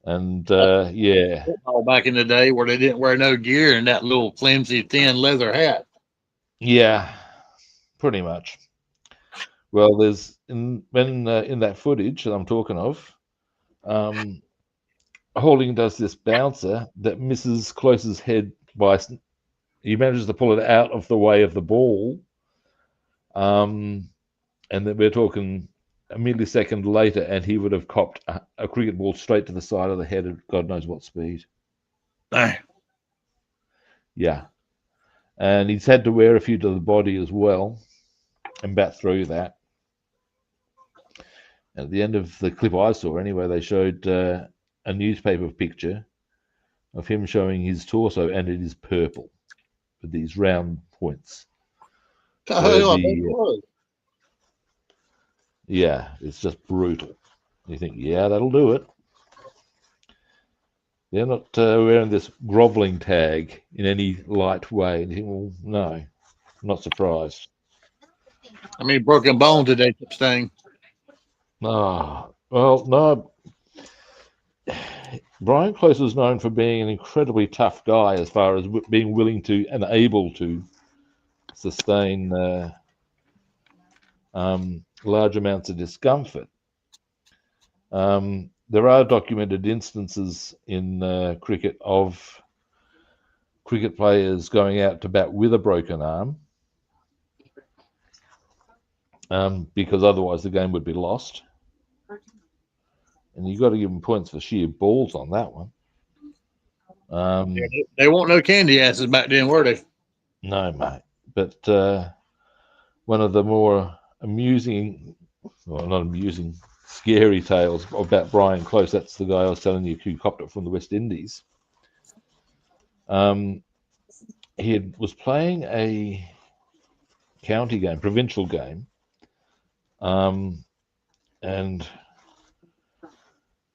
And yeah, back in the day where they didn't wear no gear and that little flimsy thin leather hat. Yeah, pretty much. Well, there's in that footage that I'm talking of, Holding does this bouncer that misses Close's head by. He manages to pull it out of the way of the ball, and then we're talking a millisecond later, and he would have copped a cricket ball straight to the side of the head at God knows what speed. Yeah, and he's had to wear a few to the body as well, and bat through that. At the end of the clip I saw, anyway, they showed a newspaper picture of him showing his torso, and it is purple with these round points. Yeah, it's just brutal. You think, yeah, that'll do it. They're not wearing this groveling tag in any light way. And you think, well, no, I'm not surprised. I mean, broken bone today, thing. Oh, well, no. Brian Close is known for being an incredibly tough guy as far as being willing to and able to sustain large amounts of discomfort. There are documented instances in cricket of cricket players going out to bat with a broken arm, because otherwise the game would be lost. And you've got to give them points for sheer balls on that one. They weren't no candy asses back then, were they? No, mate. But one of the more amusing, well, not amusing, scary tales about Brian Close, that's the guy I was telling you who copped it from the West Indies. He was playing a county game, provincial game, and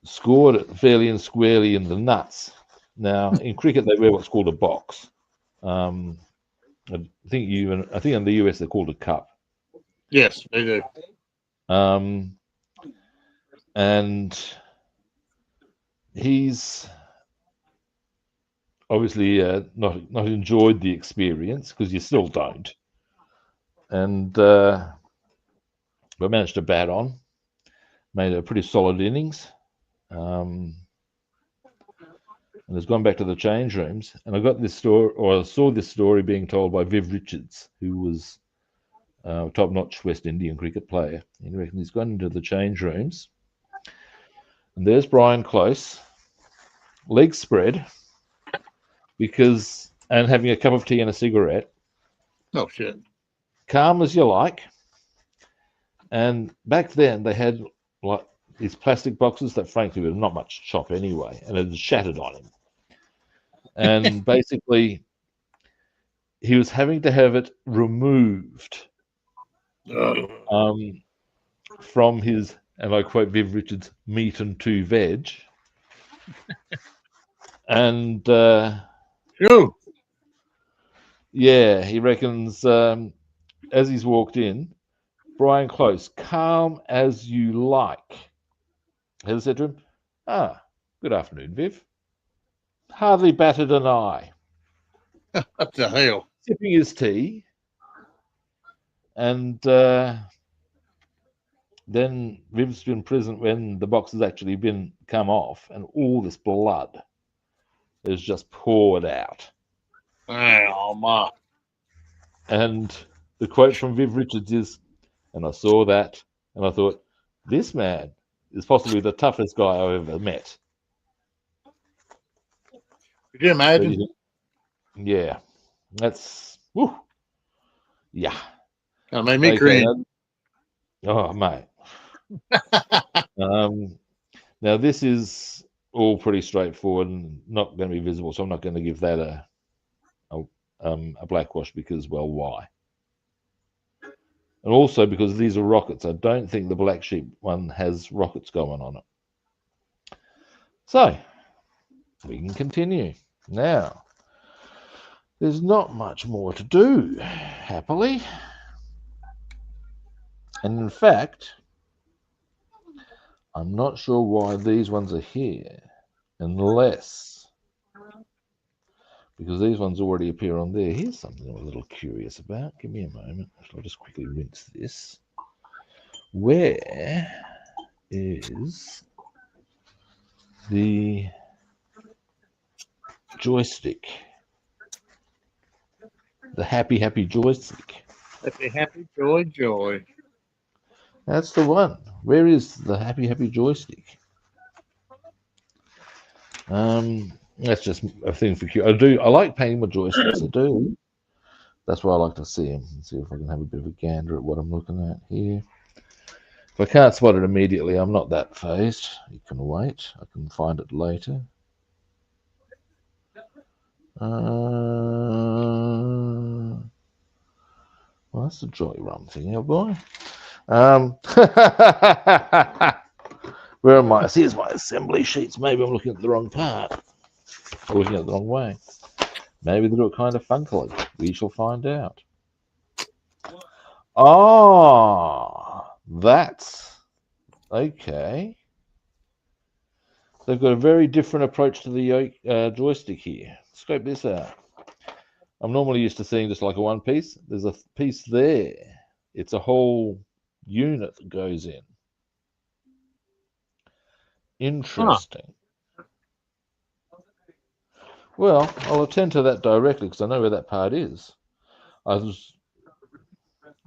scored it fairly and squarely in the nuts. Now, in cricket, they wear what's called a box. I think in the US they're called a cup. Yes, they do. And he's obviously not enjoyed the experience, because you still don't. And we managed to bat on, made a pretty solid innings. And has gone back to the change rooms, and I got this story, or I saw this story being told by Viv Richards, who was a top-notch West Indian cricket player. He reckons he's gone into the change rooms, and there's Brian Close, legs spread, and having a cup of tea and a cigarette. Oh shit! Calm as you like. And back then they had like these plastic boxes that frankly were not much chop anyway, and it had shattered on him. And basically, he was having to have it removed from his, and I quote Viv Richards, meat and two veg. And yeah, he reckons as he's walked in, Brian Close, calm as you like, has said to him, good afternoon, Viv. Hardly batted an eye. What the hell? Sipping his tea. And then Viv's been present when the box has actually come off, and all this blood is just poured out. Oh, my. And the quote from Viv Richards is, and I saw that, and I thought, this man is possibly the toughest guy I've ever met. Could you imagine? Yeah, that's woo. Yeah. That made me cringe. Oh, mate. Now this is all pretty straightforward and not going to be visible, so I'm not going to give that a black wash because, well, why? And also because these are rockets. I don't think the Black Sheep one has rockets going on it. So we can continue. Now, there's not much more to do, happily. And in fact, I'm not sure why these ones are here, unless, because these ones already appear on there. Here's something I'm a little curious about. Give me a moment. I'll just quickly rinse this. Where is the joystick? The happy joystick. Happy, joy. That's the one. Where is the happy joystick? That's just a thing for cute. I like painting my joysticks. I do. That's why I like to see them. See if I can have a bit of a gander at what I'm looking at here. If I can't spot it immediately, I'm not that phased. You can wait. I can find it later. Well, that's the Joy Rum thing, oh boy. Where am I? Here's my assembly sheets. Maybe I'm looking at the wrong part. Or looking at it the wrong way. Maybe they look kind of funkily. We shall find out. Oh, that's okay. They've got a very different approach to the joystick here. Scope this out. I'm normally used to seeing just like a one piece. There's a piece there. It's a whole unit that goes in. Interesting. Huh. Well, I'll attend to that directly because I know where that part is.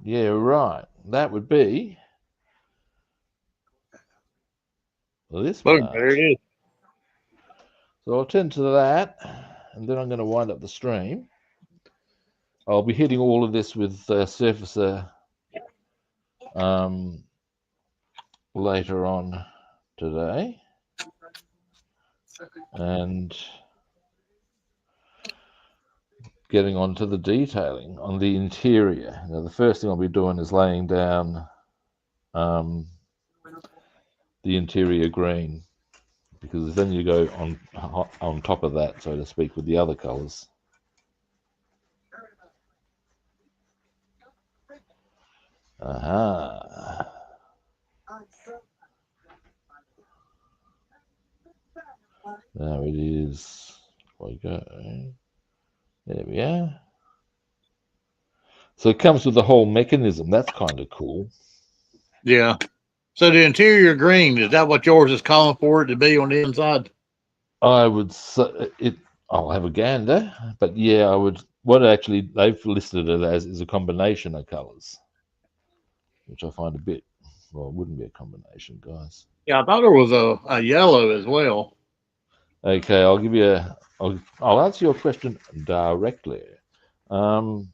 Yeah, right. That would be this part. There it is. So I'll attend to that, and then I'm going to wind up the stream. I'll be hitting all of this with Surfacer later on today. And getting on to the detailing on the interior. Now, the first thing I'll be doing is laying down the interior green, because then you go on top of that, so to speak, with the other colors. Aha. There it is. There we go. There we are. So it comes with the whole mechanism. That's kind of cool. Yeah. So the interior green, is that what yours is calling for it to be on the inside? I would say it. I'll have a gander, but yeah, I would. What actually they've listed it as is a combination of colors, which I find a bit. Well, it wouldn't be a combination, guys. Yeah, I thought there was a yellow as well. Okay, I'll give you I'll answer your question directly. All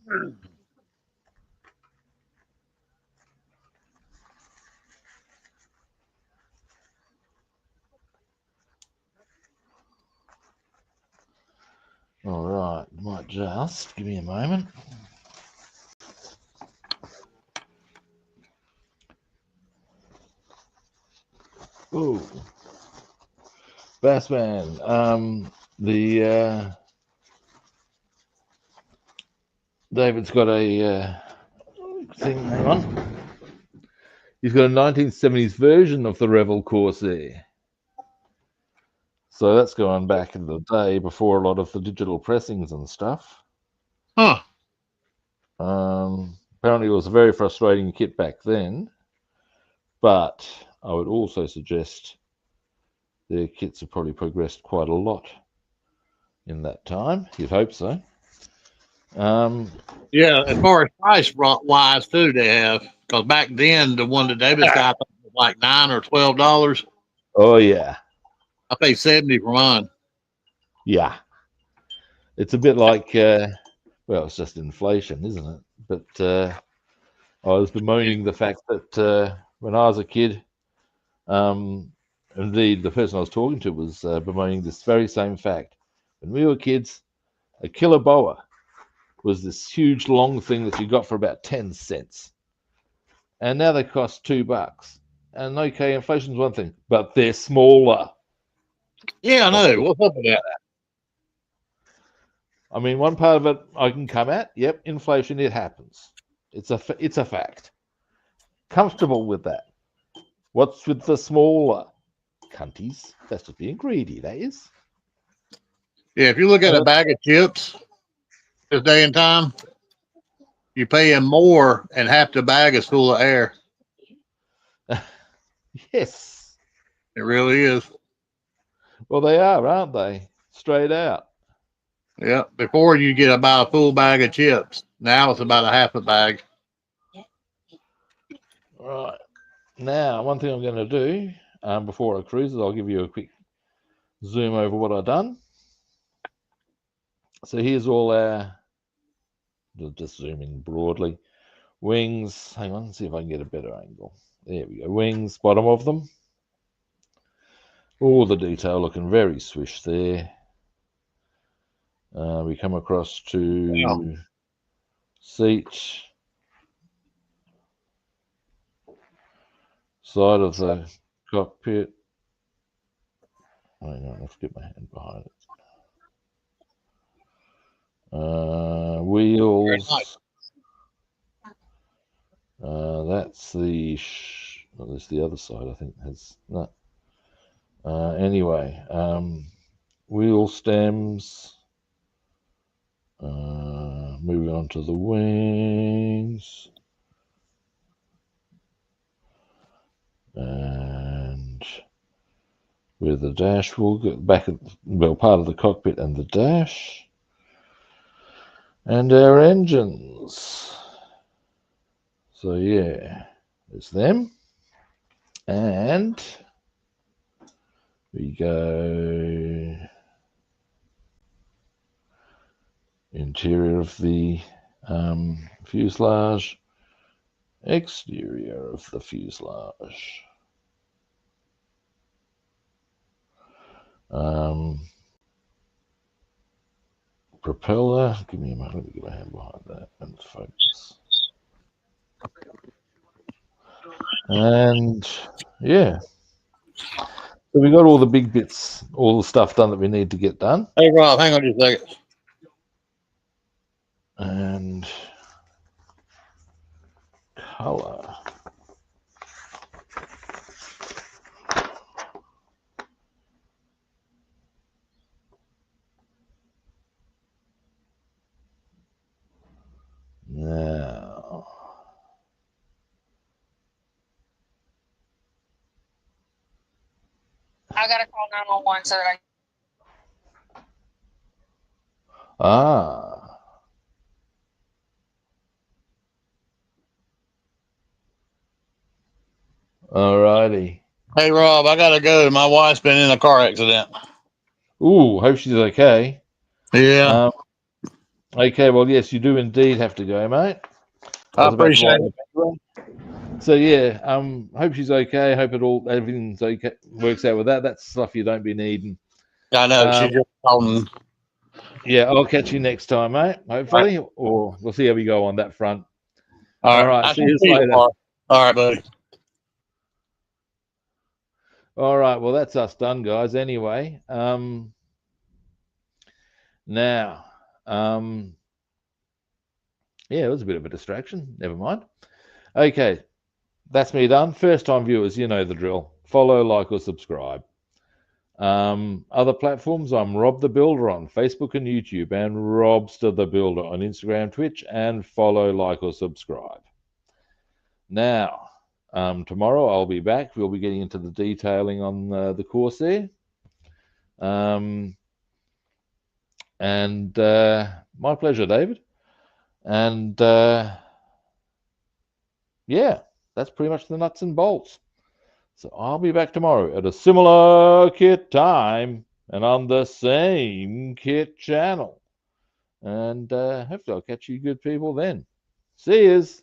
right, might just give me a moment. Oh, Bassman. David's got a thing. Hang on. He's got a 1970s version of the Revell Corsair. So that's going back in the day before a lot of the digital pressings and stuff. Huh. Apparently it was a very frustrating kit back then, but I would also suggest their kits have probably progressed quite a lot in that time. You'd hope so. Yeah, as far as price wise too, they have, because back then the one that Davis got was like $9 or $12. Oh yeah, I paid $70 for mine. Yeah, it's a bit like well, it's just inflation, isn't it? But I was bemoaning the fact that when I was a kid, indeed the person I was talking to was bemoaning this very same fact. When we were kids, a killer boa was this huge long thing that you got for about 10 cents. And now they cost $2. And okay, inflation's one thing, but they're smaller. Yeah, I know. What's up with that? I mean, one part of it I can come at. Yep, inflation, it happens. It's a fact. Comfortable with that. What's with the smaller cunties? That's just being greedy, that is. Yeah, if you look at a bag of chips this day and time, you're paying more and half the bag is full of air. Yes. It really is. Well, they are, aren't they? Straight out. Yeah. Before you get about a full bag of chips. Now it's about a half a bag. Right. Now, one thing I'm going to do before I cruise is I'll give you a quick zoom over what I've done. So here's all our, just zooming broadly, wings. Hang on, see if I can get a better angle. There we go. Wings, bottom of them. All the detail looking very swish there. We come across to seat, side of the cockpit. Hang on, let's get my hand behind it. Wheels. That's the that's the other side, I think has that. Anyway, wheel stems. Moving on to the wings. And where the dash will get back at, well, part of the cockpit and the dash. And our engines. So yeah, there's them. And we go interior of the fuselage, exterior of the fuselage. Propeller, give me a moment, let me get my hand behind that and focus. And yeah, so we got all the big bits, all the stuff done that we need to get done. Hey Rob, hang on just a second. And color. Now, I gotta call 911 so that I. Alrighty. Hey Rob, I gotta go. My wife's been in a car accident. Ooh, hope she's okay. Yeah. Okay, well, yes, you do indeed have to go, mate. I appreciate it. So yeah, hope she's okay. Hope everything's okay, works out with that. That's stuff you don't be needing. I know. She just told. Yeah, I'll catch you next time, mate. Hopefully, right. Or we'll see how we go on that front. All right. See you later. All right, buddy. All right. Well, that's us done, guys. Anyway, now, yeah, it was a bit of a distraction. Never mind. Okay, that's me done. First-time viewers, you know the drill. Follow, like, or subscribe. Other platforms, I'm Rob the Builder on Facebook and YouTube, and Robster the Builder on Instagram, Twitch, and follow, like, or subscribe. Now, tomorrow I'll be back. We'll be getting into the detailing on the Corsair. And my pleasure, David. And yeah, that's pretty much the nuts and bolts. So I'll be back tomorrow at a similar kit time and on the same kit channel. And hopefully I'll catch you good people then. See yous.